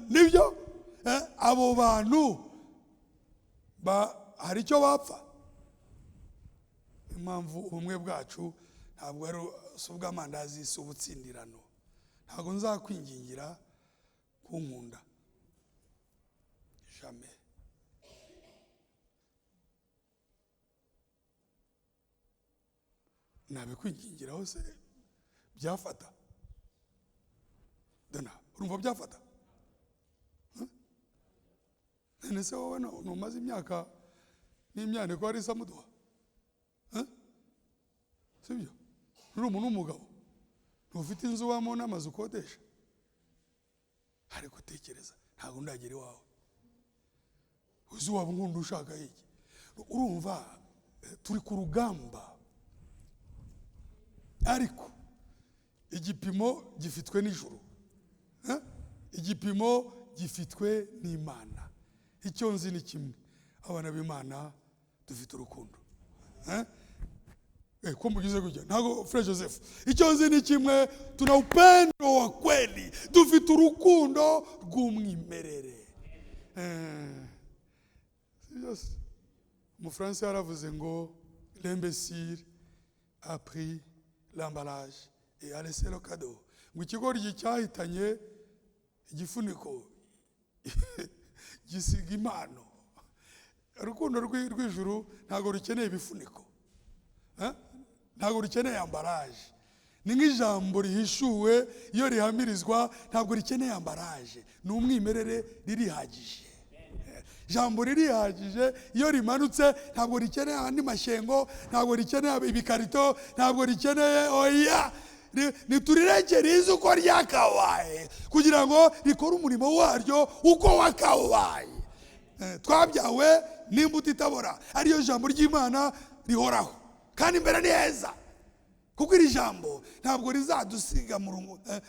Nibyo? Abo bantu hari icyo bapfa. Impamvu ubumwe bwacu ntabwo ari ubw'amandazi, si ubutsindirano. Ntabwo nzakwingingira kunkunda, jamais. Nabikwingingiraho se byafata? Dona urumva byafata? None se wowe numaze imyaka n'imyaniko ari samuduha? Sibyo? Uri umuntu w'umugabo, ntufite inzu wamo n'amazu ukodesha. Ariko tekereza, ntabwo ndagera iwawe. Uzi waba nkunda ushaka iki? Urumva turi ku rugamba, ariko igipimo gifitwe n'ijuru, igipimo gifitwe n'Imana. Icyo nzi ni kimwe, abana b'Imana dufite urukundo. Kwa mbugize kujya ntago Frere Joseph, icyo nzi ni kimwe, tuna upendo wa kweli, dufite urukundo rw'umwimerere. Yes. Umufaransa yaravuze ngo l'imbécile a pris l'emballage et a laissé le cadeau. Ngo ikigoryi cyahitanye igifuniko gisiga impano. Urukundo rw'ijuru ntago rukeneye ibifuniko, ntago rukeneye ambaraje. Ni nk'ijambo rihishuwe, iyo rihamirizwa ntabwo rikeneye ambaraje, ni umwimerere, ririhagije. Jambo ririhagije, iyo rimanutse ntabwo rikeneye andi mashyengo, ntabwo rikeneye ibikarito, ntabwo rikeneye oya. Niturirekere izi uko ryakabaye kugira ngo rikore umurimo waryo uko wakabaye. Twabyawe n'imbuto itabora, ariyo jambo ry'Imana rihoraho kandi imbere ni heza, kuko iri jambo ntabwo rizadusiga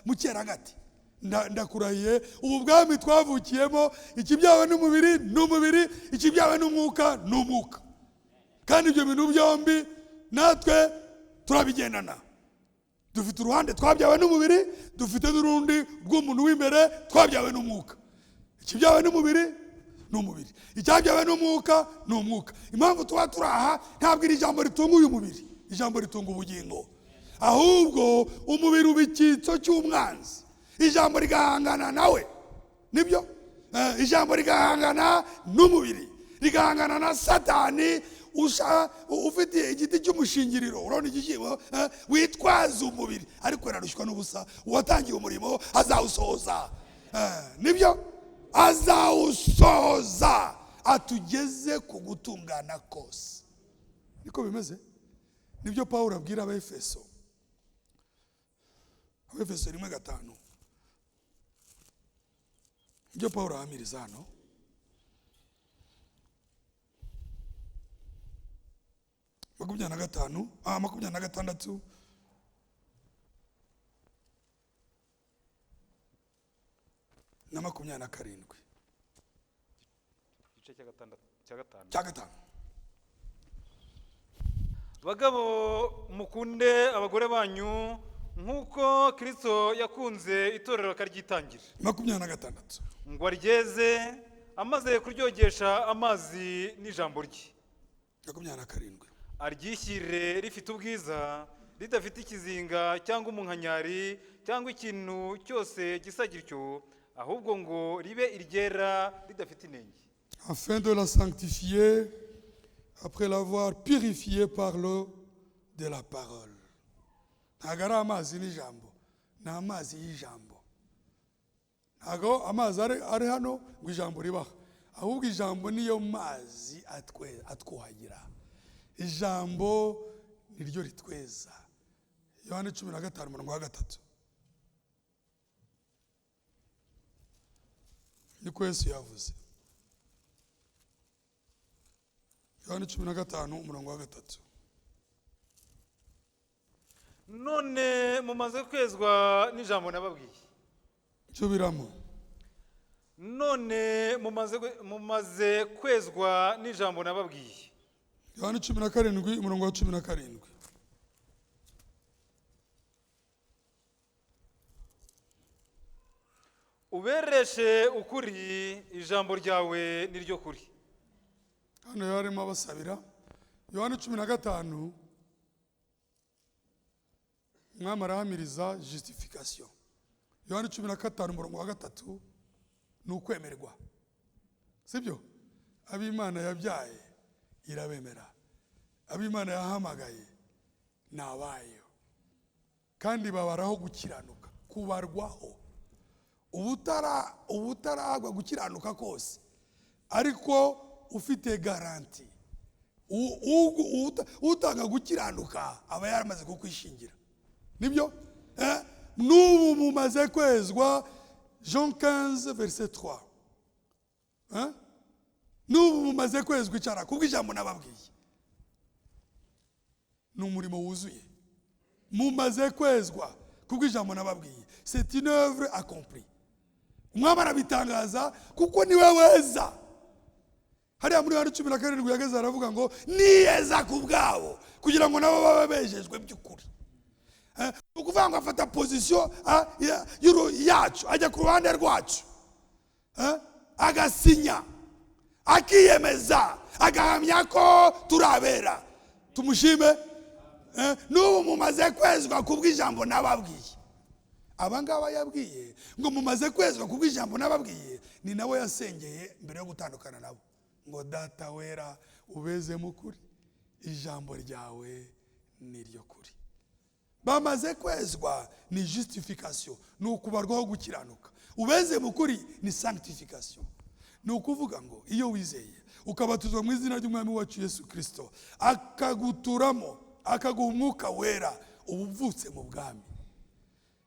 mu cyeragati. Ndakurahiye, ubu bwami twavukiyemo, ikibyawe n'umubiri n'umubiri, ikibyawe n'umwuka n'umwuka, kandi ibyo bintu byombi natwe turabigendana. Dufite uruhande twabyawe n'umubiri, dufite n'urundi rw'umuntu w'imbere twabyawe n'umwuka. Ikibyawe n'umubiri n'umubiri, icyabyawe n'umwuka n'umwuka. Impamvu tuba turaha, ntabwo iri jambo ritunga uyu mubiri, ijambo ritunga ubugingo, ahubwo umubiri uba icyitso cy'umwanzi, ijambo rigahangana nawe. Nibyo? Ijambo rigahangana n'umubiri, rigahangana na Satani ufite igiti cy'umushingiriro. Urabona igishyimbo, witwaza umubiri, ariko yararushywa n'ubusa, uwatangiye umurimo azawusohoza. Nibyo? Azawusohoza atugeze ku gutungana kose. Niko bimeze. Nibyo Pawulo abwira Abefeso Efeso 1:5 ibyo Pawulo ahamiriza hano. makumyabiri na gatandatu na 27 igice cya gatanu. cya gatanu. Bagabo mukunde abagore banyu nk'uko Kristo yakunze itorero akaryitangira 26 ngo aryeze amaze kuryogesha amazi n'ijambo rye 27 aryishyirire rifite ubwiza ridafite ikizinga cyangwa umunkanyari cyangwa ikintu cyose gisa gityo ahubwo ngo ribe iryera ridafite inenge afin de la sanctifier après l'avoir purifiée par l'eau de la parole. ntabwo ari amazi n'ijambo, ni amazi y'ijambo. ntabwo amazi ari hano ngo ijambo ribaho, ahubwo ijambo niyo mazi atwuhagira. ijambo niryo ritweza. Yohana 15:3 niko Yesu yavuze. Yohana 15:3 none mumaze kwezwa n'ijambo nababwiye. Subiramo. None mumaze kwezwa n'ijambo nababwiye. Yohana 17:17 ubereshe ukuri ijambo ryawe niryo kuri. hano yarimo abasabira. Yohana 15 mwami arahamiriza justification. Yohana 15:3 ni ukwemerwa, sibyo? Ab'Imana yabyaye irabemera, ab'Imana yahamagaye ni abayo, kandi babaraho gukiranuka, kubarwaho. ubutaragwa gukiranuka kose, ariko ufite garanti. Utanga gukiranuka aba yaramaze kukwishingira, nibyo? N'ubu mumaze kwezwa. Jean 15:3 n'ubu mumaze kwezwa icara kubw'ijambo nababwiye. ni umurimo wuzuye. Mumaze kwezwa kubw'ijambo nababwiye. C'est une œuvre accomplie. Umwami arabitangaza kuko niwe weza. Hariya muri Yohana 17 yageze aravuga ngo niyeza ku bwabo kugira ngo nabo babe bejejwe by'ukuri. Ukuvuga ngo afata position yacu, ajya ku ruhande rwacu, agasinya, akiyemeza, agahamya ko turabera. Tumushime. N'ubu mumaze kwezwa kubw'ijambo nababwiye. Abangaba yabwiye ngo mumaze kwezwa kubw'ijambo nababwiye, ni nawe yasengeye mbere yo gutandukana nabo ngo data wera ubeze mu kuri, ijambo ryawe niryo kuri. Bamaze kwezwa ni justification, ni ukubarwaho gukiranuka. Ubeze mu kuri ni sanctification. Ni ukuvuga ngo iyo wizeye ukabatuzwa mu izina ry'umwami wacu Yesu Kristo, akaguturamo, akaguha umwuka wera, ubuvutse mu bwami.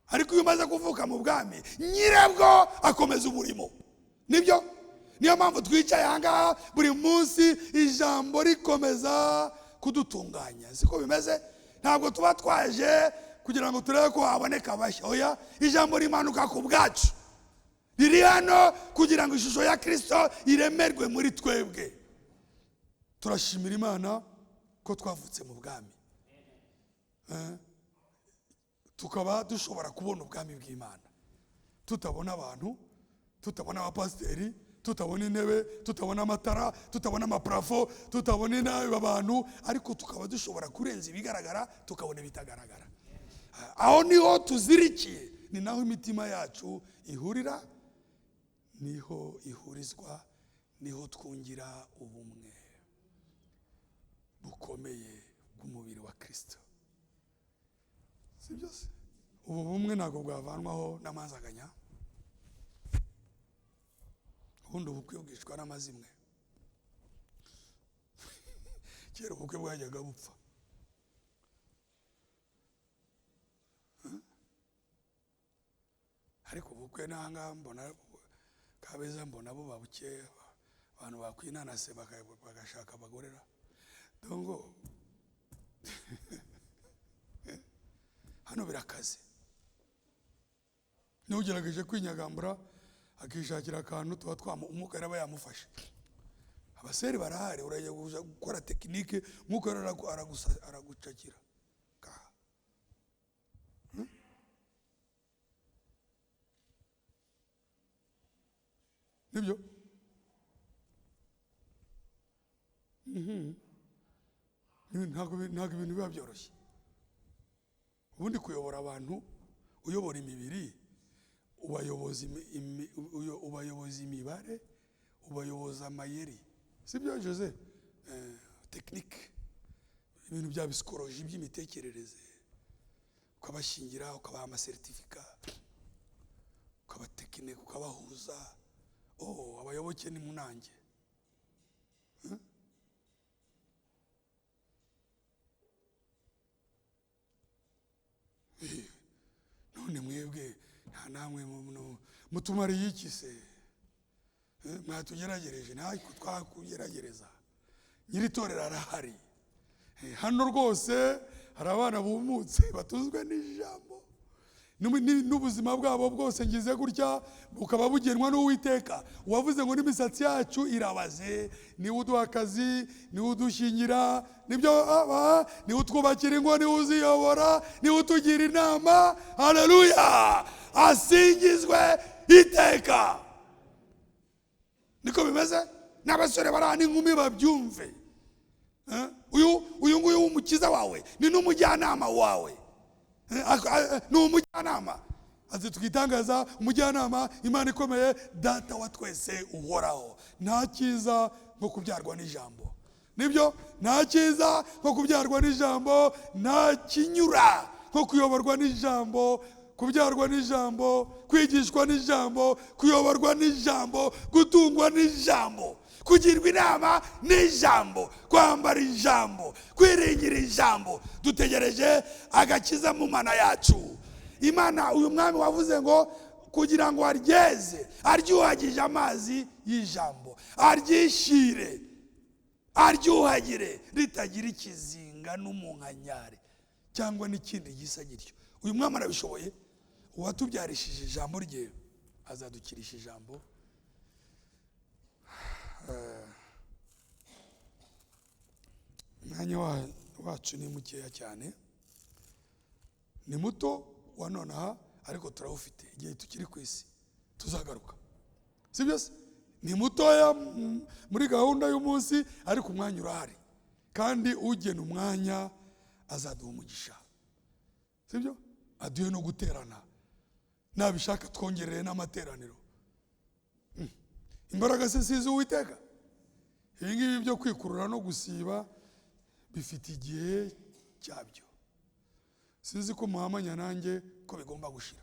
Ariko iyo umaze kuvuka mu bwami, nyirabwo akomeza umurimo, nibyo? Niyo mpamvu twicaye ahangaha buri munsi ijambo rikomeza kudutunganya. Siko bimeze? Ntabwo tuba twaje kugira ngo turebe ko haboneka abashya. Oya, ijambo rimanuka ku bwacu, riri hano kugira ngo ishusho ya Kristo iremerwe muri twebwe. Turashimira Imana ko twavutse mu bwami, tukaba dushobora kubona ubwami bw'Imana, tutabona abantu, tutabona abapasiteri, tutabona intebe, tutabona amatara, tutabona amaparafo, tutabona inabi abantu, ariko tukaba dushobora kurenza ibigaragara tukabona ibitagaragara. Aho niho tuzirikiye, ni naho imitima yacu ihurira, niho ihurizwa, niho twungira ubumwe bukomeye bw'umubiri wa Kristo. Si byose ubu bumwe ntabwo bwavanwaho n'amanzaganya. Ubundi ubukwe bwishwa n'amazimwe. Kera ubukwe bwajyaga bupfa. ariko ubukwe nanga mbona Kabeza mbona bo babuke abantu bakwinanase bagashaka abagorera dongo hano birakaze n'ugerageje kwinyagambura akishakira akantu tuba twamu umwuka yaraba yamufashe abaseri barahari urajya gukora tekinike umwuka aragucakira nibyo ntabwo ibintu biba byoroshye ubundi kuyobora abantu uyobora imibiri ubayoboza imibare ubayoboza amayeri sibyo Jose tekinike ibintu bya psikoloji by'imitekerereze ukabashingira ukabaha amasertifika ukabatekinike ukabahuza abayoboke ni munange none mwebwe nta namwe mutumariye iki se mwatugeragereje ntako twakugeragereza nyiri itorero arahari hano rwose hari abana bumutse batuzwe n'ijambo n'ubuzima bwabo bwose ngize gutya bukaba bugenwa n'Uwiteka wavuze ngo n'imisatsi yacu irabaze niwe uduha akazi niwe udushingira nibyo niwe utwubakira ingo niwe uziyobora niwe utugira inama haleluya asingizwe iteka niko bimeze n'abasore barana inkumi babyumve uyu nguyu w'umukiza wawe ni n'umujyanama wawe ni umujyanama azi twitangaza umujyanama Imana ikomeye data wa twese uhoraho nta cyiza nko kubyarwa n'ijambo nibyo nta cyiza nko kubyarwa n'ijambo nta kinyura nko kuyoborwa n'ijambo kubyarwa n'ijambo kwigishwa n'ijambo kuyoborwa n'ijambo gutungwa n'ijambo kugirwa inama n'ijambo kwambara ijambo kwiringira ijambo dutegereje agakiza mu mana yacu Imana uyu mwami wavuze ngo kugira ngo aryeze aryuhagije amazi y'ijambo aryishire aryuhagire ritagira ikizinga n'umunkanyari cyangwa n'ikindi gisa gityo uyu mwami arabishoboye uwatubyarishije ijambo rye azadukirisha ijambo umwanya wacu ni mukeya cyane ni muto wa nonaha ariko turawufite igihe tukiri ku isi tuzagaruka sibyo se ni mutoya muri gahunda y'umunsi ariko umwanya urahari kandi ugena umwanya azaduha umugisha sibyo aduhe no guterana nabishaka twongerere n'amateraniro imbaraga se sizi Uwiteka ibi ngibi byo kwikurura no gusiba bifite igihe cyabyo sinzi ko muhamanya nanjye ko bigomba gushira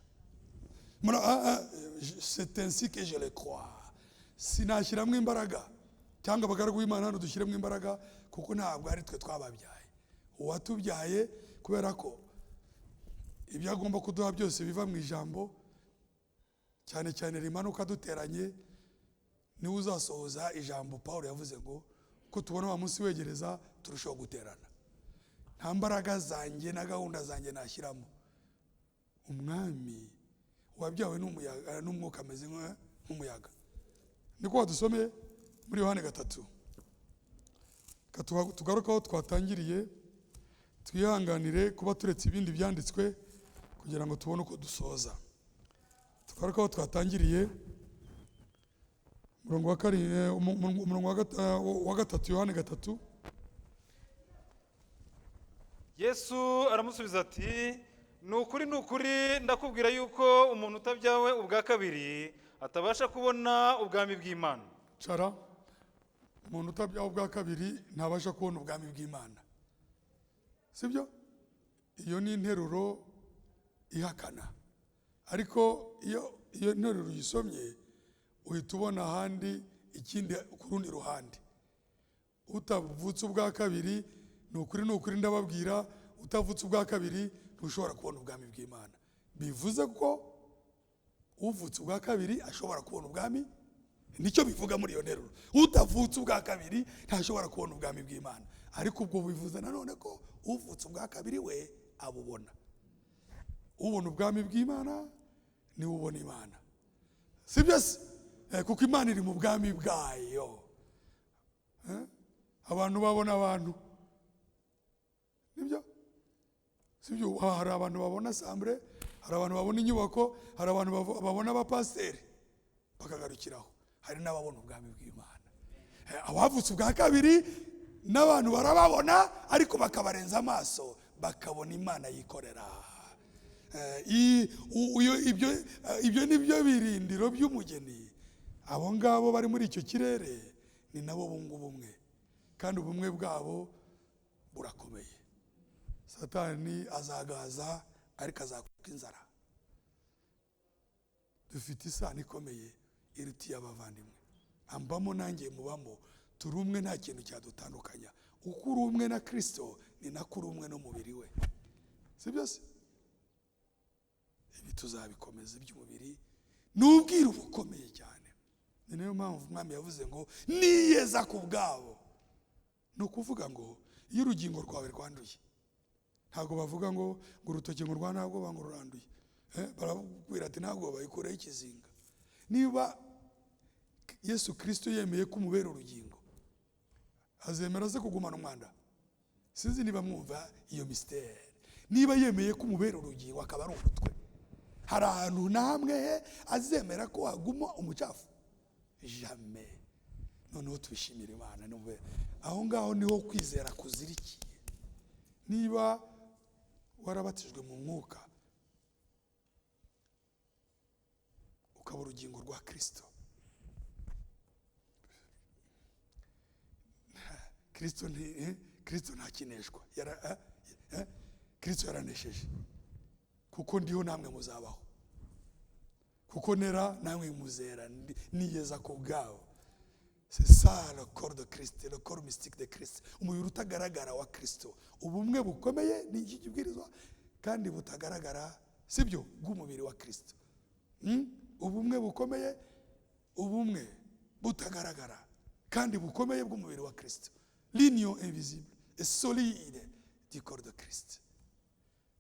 c'est ainsi que je le crois sinashyiramo imbaraga cyangwa abagaragu b'Imana hano dushyiremo imbaraga kuko ntabwo ari twe twababyaye uwatubyaye kubera ko ibyo agomba kuduha byose biva mu ijambo cyane cyane rimanuka duteranye niwe uzasohoza ijambo Paulo yavuze ngo ko tubona wa munsi wegereza turushaho guterana nta mbaraga zanjye na gahunda zanjye nashyiramo umwami wabyawe n'umuyaga n'umwuka ameze nk'umuyaga niko wadusomeye muri Yohane 3 tugarukaho twatangiriye twihanganire kuba turetse ibindi byanditswe kugira ngo tubone uko dusoza tugarukaho twatangiriye umurongo wa 3 Yohane 3 Yesu aramusubiza ati ni ukuri ndakubwira yuko umuntu utabyawe ubwa kabiri atabasha kubona ubwami bw'Imana cara umuntu utabyawe ubwa kabiri ntabasha kubona ubwami bw'Imana sibyo iyo ni interuro ihakana ariko iyo nteruro yisomye uhita ubona ahandi ikindi ku rundi ruhande utavutse ubwa kabiri ni ukuri ndababwira utavutse ubwa kabiri ntushobora kubona ubwami bw'Imana bivuze ko uvutse ubwa kabiri ashobora kubona ubwami, nicyo bivuga muri iyo nteruro. Utavutse ubwa kabiri ntashobora kubona ubwami bw'Imana, ariko ubwo bivuze nanone ko uvutse ubwa kabiri we abubona. Ubona ubwami bw'Imana ni ubona Imana, sibyo se? Kuko Imana iri mu bwami bwayo. Abantu babona abantu, nibyo sibyo? Hari abantu babona assemblée, hari abantu babona inyubako, hari abantu babona abapasiteri bakagarukiraho, hari n'ababona ubwami bw'Imana. Abavutse ubwa kabiri n'abantu barababona, ariko bakabarenza amaso bakabona Imana yikorera. Ibyo nibyo birindiro by'umugeni. Abo ngabo bari muri icyo kirere ni nabo bunga ubumwe, kandi ubumwe bwabo burakomeye. Satani azagaza, ariko azakuka inzara. Dufite isano ikomeye irutiye abavandimwe, ambamo nanjye mubamo, turi umwe, nta kintu cyadutandukanya. Uko uri umwe na Kristo ni nako uri umwe n'umubiri we, sibyo se? Ibi tuzabikomeza iby'umubiri n'ubwiru bukomeye cyane. Ni nayo mpamvu Umwami yavuze ngo niyeza ku bwabo. Ni ukuvuga ngo iyo urugingo rwawe rwanduye, ntabwo bavuga ngo urutoki ngo rwa ntabwo bango ruranduye, barabwira ati ntabwo bayikureho ikizinga. Niba Yesu Kristo yemeye ko umubera urugingo, azemera ze kugumana umwanda? Sinzi niba mwumva iyo mystère. Niba yemeye ko umubera urugingo akaba ari umutwe, hari ahantu na hamwe he azemera ko haguma umucafu? Jamais. Noneho tubishimira Imana. Aho ngaho niho kwizera kuzirikiye. Niba warabatijwe mu mwuka ukaba urugingo rwa Kristo, Kristo ntakineshwa. Kristo yaranesheje. Kuko ndiho namwe muzabaho, kuko nera namwe muzera, niyeza ku bwabo. C'est ça le corps de Christ, le corps mystique de Christ. Umubiri utagaragara wa Kristo. Ubumwe bukomeye ni iki kibwirizwa, kandi butagaragara, sibyo, bw'umubiri wa Kristo. Ubumwe bukomeye, ubumwe butagaragara kandi bukomeye bw'umubiri wa Kristo. L'union invisible et solide du corps de Christ.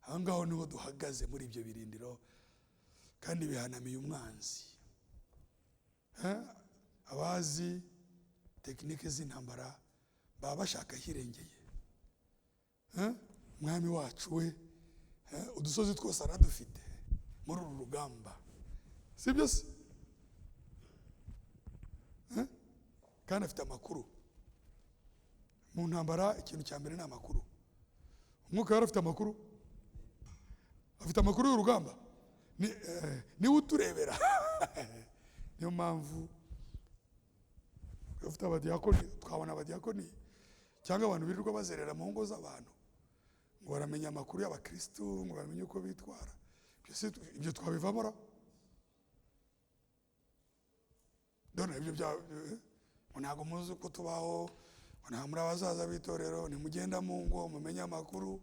Aho ngaho niho duhagaze muri ibyo birindiro, kandi bihanamiye umwanzi. Abazi tekinike z'intambara baba bashaka hirengeye. Mwami wacu we, udusozi twose aradufite muri uru rugamba, sibyo se? Kandi afite amakuru. Mu ntambara ikintu cya mbere ni amakuru. Umwuka yari afite amakuru, afite amakuru y'urugamba. Niwe uturebera. Niyo mpamvu ufite abadiyakoni, twabona abadiyakoni cyangwa abantu birirwa bazerera mu ngo z'abantu ngo baramenya amakuru y'abakristo, ngo bamenye uko bitwara. Ibyo twabivamora. Dore ibyo ntabwo muzi uko tubaho, nta muri abazaza b'itorero, nimugenda mu ngo mumenye amakuru.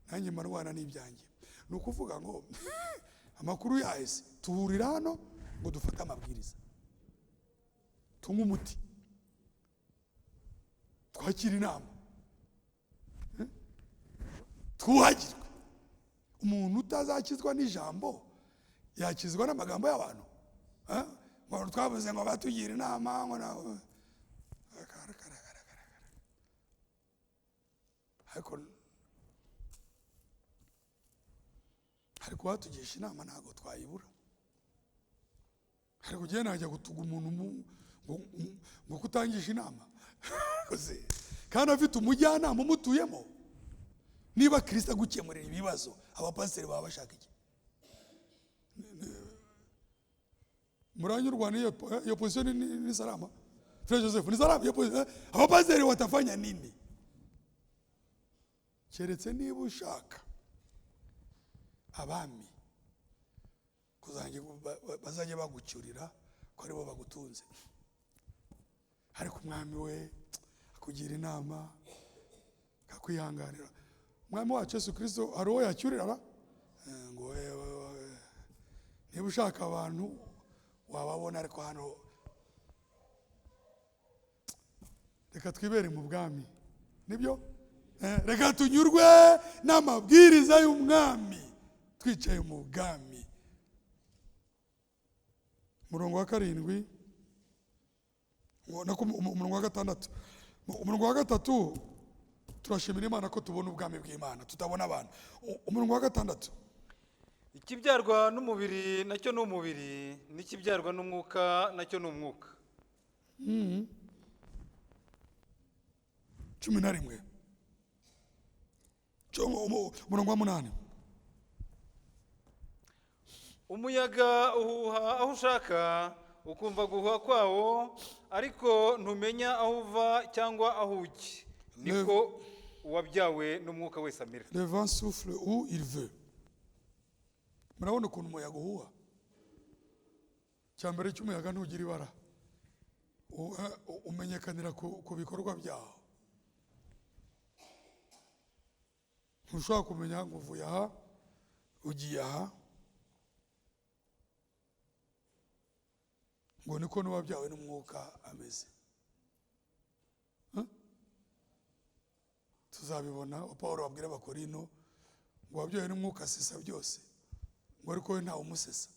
Nanjye marwana n'ibyanjye. Ni ukuvuga ngo amakuru yahise tuhurira hano ngo dufate amabwiriza, tunywe umuti, twakira inama, twuhagirwe. Umuntu utazakizwa n'ijambo yakizwa n'amagambo y'abantu. Ngo twavuze ngo batugira inama, ngo nawe ariko watugisha inama ntabwo twayibura. Ariko ugiye najya gutuga umuntu ngo kutangisha inama kandi afite umujyanama umutuyemo. Niba Kristo agukemurira ibibazo, abapasiteri baba bashaka iki? Muranyurwa n'iyo position ni salama. Frère Joseph, ni salama. Abapasiteri watafanya nini? Keretse niba ushaka abami bazajya bagucyurira ko aribo bagutunze. Ariko umwami we akugira inama, akakwihanganira. Umwami wacu Yesu Kristo ari uwo yacyurira ngo niba ushaka abantu wababona, ariko hano reka twibere mu bwami, nibyo? Reka tunyurwe n'amabwiriza y'umwami twicaye mu bwami. Umurongo wa 7 umurongo wa 6, umurongo wa 3 turashimira Imana ko tubona ubwami bw'Imana tutabona abantu. Umurongo wa 6, ikibyarwa n'umubiri nacyo ni umubiri, n'ikibyarwa n'umwuka nacyo ni umwuka. 11 umurongo wa 8, umuyaga uhuha aho ushaka, ukumva guhuha kwawo, ariko ntumenya aho uva cyangwa aho ujya, niko uwabyawe n'umwuka wese amera. Le vent souffle où il veut. Murabona ukuntu umuyaga uhuha? Cyambere cy'umuyaga ntugira ibara, umenyekanira ku bikorwa byawo. Ntushobora kumenya ngo uvuye aha ugiye aha, ngo niko n'uwabyawe n'umwuka ameze. Tuzabibona Paulo wabwira Abakorino ngo wabyawe n'umwuka asesa byose, ngo ariko we ntawe umusesa.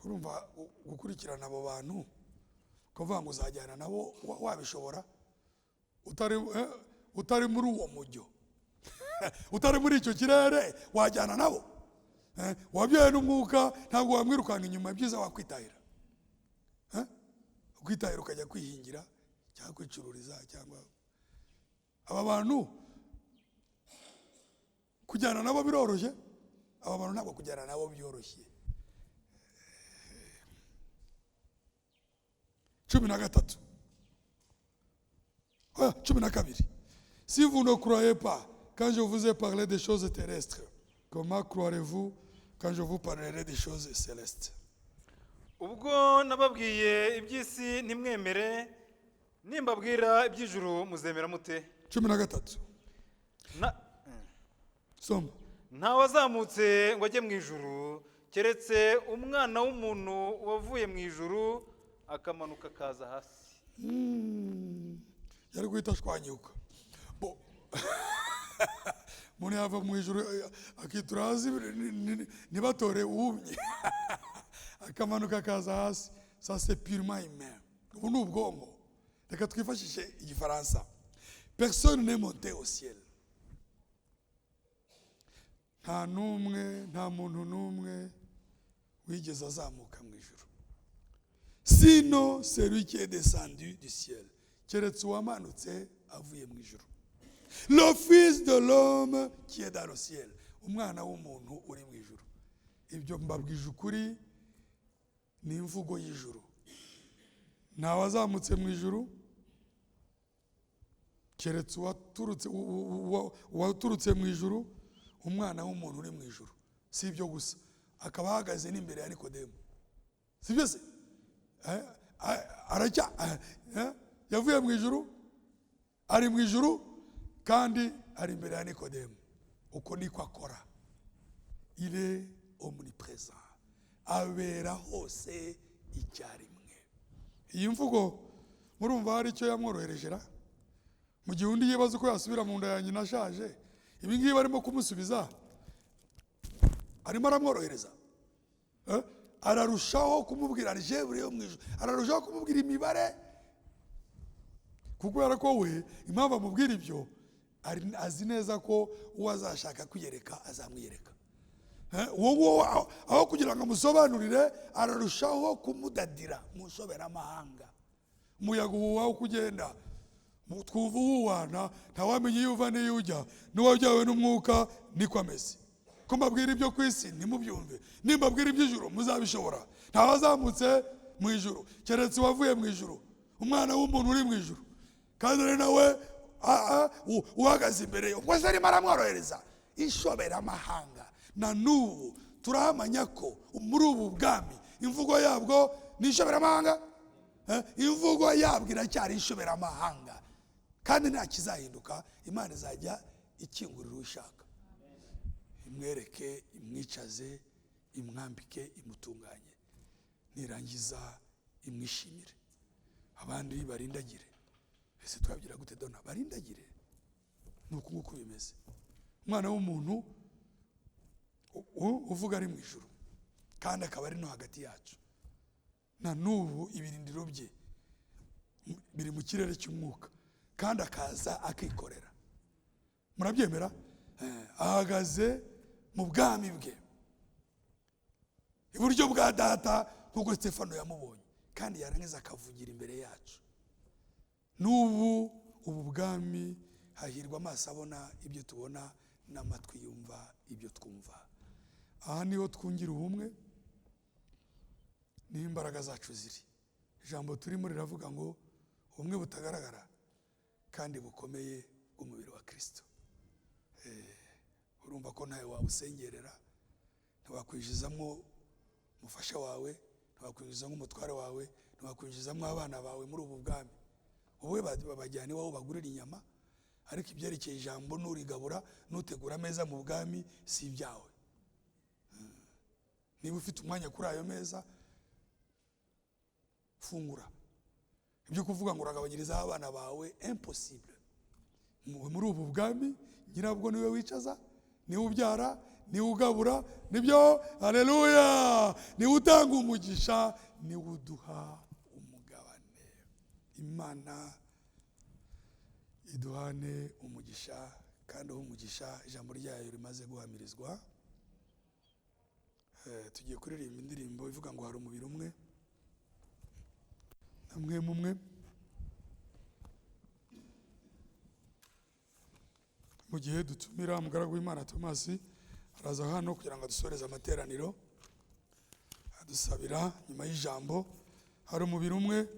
Urumva gukurikirana abo bantu kuvuga ngo uzajyana nabo wabishobora utari muri uwo mujyo utari muri icyo kirere wajyana nabo? Wabyawe n'umwuka ntabwo wamwirukana inyuma, byiza wakwitahira, kwitahira ukajya kwihingira cyangwa kwicururiza. Cyangwa aba bantu kujyana nabo biroroshye, aba bantu ntabwo kujyana nabo byoroshye. 13 12, si vous ne croyez pas quand je vous ai parlé des choses terrestres, comment croirez-vous quand je vous parlerai des choses célestes? Ubwo nababwiye iby'isi ntimwemere, nimbabwira iby'ijuru muzemera mute? 13 soma. Nta wazamutse ngo ajye mu ijuru keretse umwana w'umuntu wavuye mu ijuru akamanuka akaza hasi. Yari guhita ashwanyuka. Umuntu yava mu ijuru akitura hasi ntibatore uwumye akamanuka akaza hasi. Ça c'est purement humain. Ubu ni ubwonko. Reka twifashishe igifaransa. Personne n'est monté au ciel. Nta muntu n'umwe wigeze azamuka mu ijuru. Sinon celui qui est descendu du ciel, keretse uwamanutse avuye mu ijuru. Le fils de l'homme qui est dans le ciel, umwana w'umuntu uri mu ijuru. Ibyo mbabwije ukuri ni imvugo y'ijuru. Nta wazamutse mu ijuru keretse uwaturutse mu ijuru, umwana w'umuntu uri mu ijuru. Si ibyo gusa, akaba ahagaze n'imbere ya Nikodemu. Si byo se? Yavuye mu ijuru, ari mu ijuru kandi ari imbere ya Nikodemu. Uko niko akora. Il est omniprésent, abera hose icyarimwe. Iyi mvugo murumva hari icyo yamworoherejera? Mu gihe undi yibaza uko yasubira mu nda ya nyina ashaje, ibi ngibi barimo kumusubiza arimo aramworohereza. Ararushaho kumubwira aljebure yo mu ijuru, ararushaho kumubwira imibare, kuko yarako we impamvu amubwira ibyo azi neza ko uwo azashaka kwiyereka azamwiyereka. Uwo aho kugira ngo amusobanurire ararushaho kumudadira mu nshoberamahanga. Umuyaga uwaho kugenda twumva uwuwana ntawamenye iyo uva n'iyo ujya, n'uwabyawe n'umwuka niko ameze. Ko mbabwira ibyo ku isi ntimubyumve, nimbabwira iby'ijuru muzabishobora. Ntawazamutse mu ijuru keretse wavuye mu ijuru, umwana w'umuntu uri mu ijuru, kandi ari nawe uhagaze imbere ye. Ubwo se arimo aramworohereza inshoberamahanga. Na n'ubu turahamanya ko muri ubu bwami imvugo yabwo ni inshoberamahanga. Imvugo yabwo iracyari inshoberamahanga, kandi nta kizahinduka. Imana izajya ikingurira ushaka. imwereke, imwicaze, imwambike, imutunganye, nirangiza imwishimire, abandi barindagire. Ese twabyira gute dona? Barindagire. Nuko nguko bimeze. Umwana w'umuntu uvuga ari mu ijuru kandi akaba ari no hagati yacu, na n'ubu ibirindiro bye biri mu kirere cy'umwuka kandi akaza akikorera. Murabyemera? Ahagaze mu bwami bwe iburyo bwa data nk'uko Stefano yamubonye, kandi yarangiza akavugira imbere yacu. N'ubu ubu bwami hahirwa amaso abona ibyo tubona n'amatwi yumva ibyo twumva. Aha niho twungira ubumwe, niho imbaraga zacu ziri. Ijambo turimo riravuga ngo ubumwe butagaragara kandi bukomeye bw'umubiri wa Kristo. Urumva ko ntawe wabusengerera, ntiwakwinjizamo umufasha wawe, ntiwakwinjizamo umutware wawe, ntiwakwinjizamo abana bawe muri ubu bwami. Wowe babajyana iwawe bagurira inyama, ariko ibyerekeye ijambo n'urigabura n'utegura ameza mu bwami si ibyawe. Niba ufite umwanya kuri ayo meza, fungura. Ibyo kuvuga ngo uragabanyiriza abana bawe, impossible. Muri ubu bwami nyirabwo niwe wicaza, niwe ubyara, niwe ugabura, nibyo. Haleluya! Niwe utanga umugisha, niwe uduha umugabane. Imana iduhane umugisha, kandi uwo umugisha ijambo ryayo rimaze guhamirizwa. Tugiye kuririmba indirimbo ivuga ngo hari umubiri umwe namwe mumwe. Mu gihe dutumira umugaragu w'Imana Tomasi araza hano kugira ngo adusoreze amateraniro, adusabira nyuma y'ijambo. Hari umubiri umwe,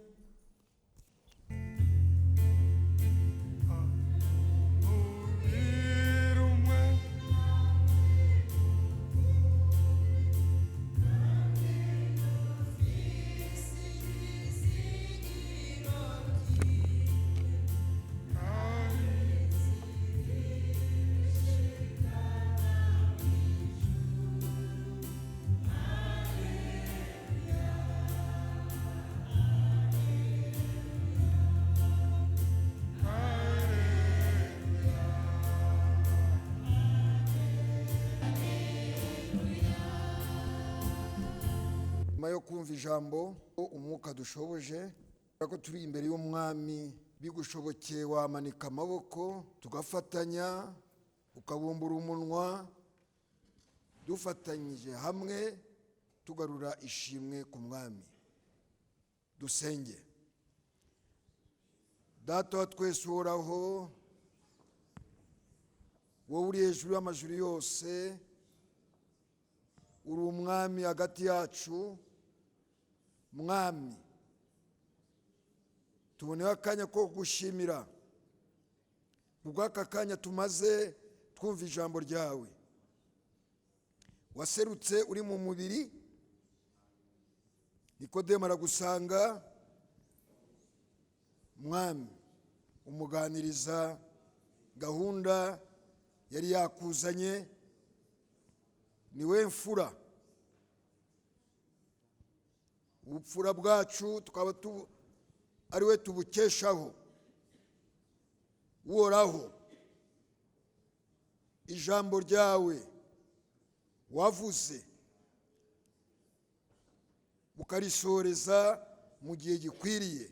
yo kumva ijambo umwuka dushoboje, ko turi imbere y'umwami. Bigushobokeye wamanika amaboko tugafatanya, ukabumbura umunwa, dufatanyije hamwe tugarura ishimwe ku mwami. Dusenge. Data wa twese uhoraho, wowe uri hejuru y'amajuru yose, uri umwami hagati yacu. Mwami, tuboneho akanya ko gushimira ubw'aka kanya tumaze twumva ijambo ryawe. Waserutse uri mu mubiri, Nikodemo aragusanga, Mwami, umuganiriza gahunda yari yakuzanye. Niwe mfura, ubupfura bwacu tukaba ari we tubukeshaho. Uhoraho, ijambo ryawe wavuze ukarisoreza mu gihe gikwiriye,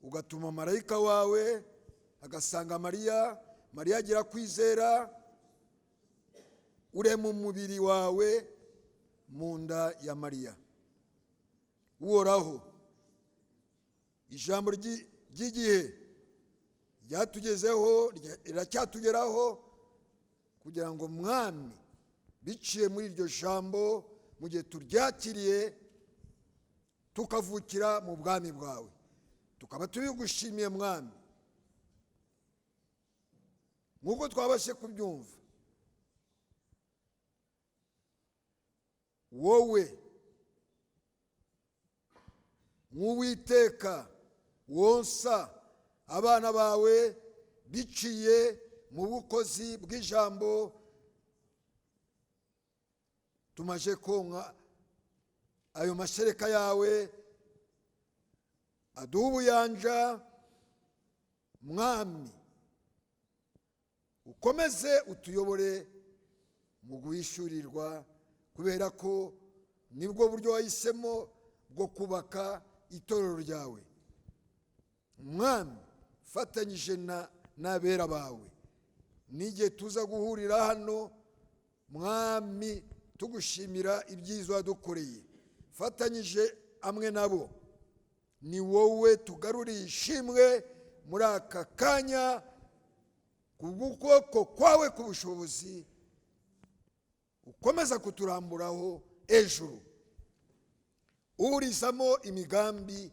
ugatuma marayika wawe agasanga Mariya agira kwizera, urema umubiri wawe mu nda ya Mariya. Uhoraho, ijambo ry'igihe ryatugezeho, riracyatugeraho, kugira ngo Mwami, biciye muri iryo jambo, mu gihe turyakiriye tukavukira mu bwami bwawe, tukaba tubigushimiye Mwami. Nk'uko twabashe kubyumva, wowe nk'Uwiteka wonsa abana bawe biciye mu bukozi bw'ijambo tumaje konka ayo mashereka yawe, aduha ubuyanja. Mwami, ukomeze utuyobore mu guhishurirwa, kubera ko nibwo buryo wahisemo bwo kubaka itorero ryawe. Mwami, fatanyije n'abera bawe, n'igihe tuza guhurira hano, Mwami, tugushimira ibyiza wadukoreye, fatanyije amwe nabo, ni wowe tugaruriye ishimwe muri aka kanya, kubw'ukuboko kwawe k'ubushobozi ukomeza kuturamburaho ejuru, uhurizamo imigambi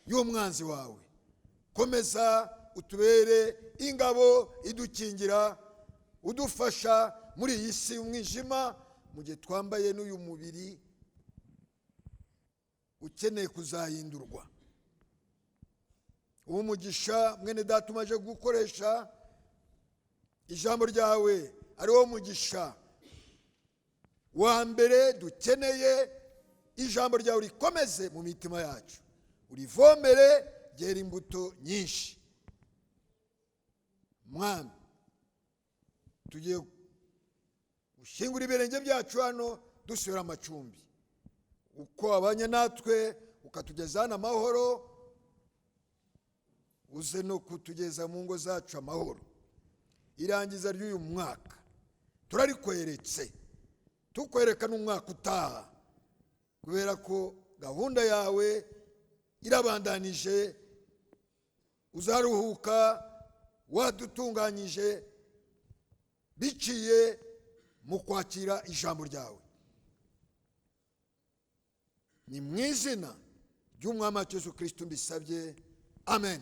y'umwanzi wawe. Komeza utubere ingabo idukingira, udufasha muri iyi si y'umwijima, mu gihe twambaye n'uyu mubiri ukeneye kuzahindurwa. Umugisha mwene data umaje gukoresha ijambo ryawe, ari wo mugisha wa mbere dukeneye. Ijambo ryawe rikomeze mu mitima yacu, urivomere ryera imbuto nyinshi. Mwami, tugiye gushingura ibirenge byacu hano dusubira amacumbi, uko abanye natwe ukatugeza hano amahoro, uze no kutugeza mu ngo zacu amahoro. Irangiza ry'uyu mwaka turarikweretse, tukwereka n'umwaka utaha, kubera ko gahunda yawe irabandanije. Uzaruhuka wadutunganyije biciye mu kwakira ijambo ryawe. Ni mu izina ry'Umwami Yesu Kristo mbisabye, amen.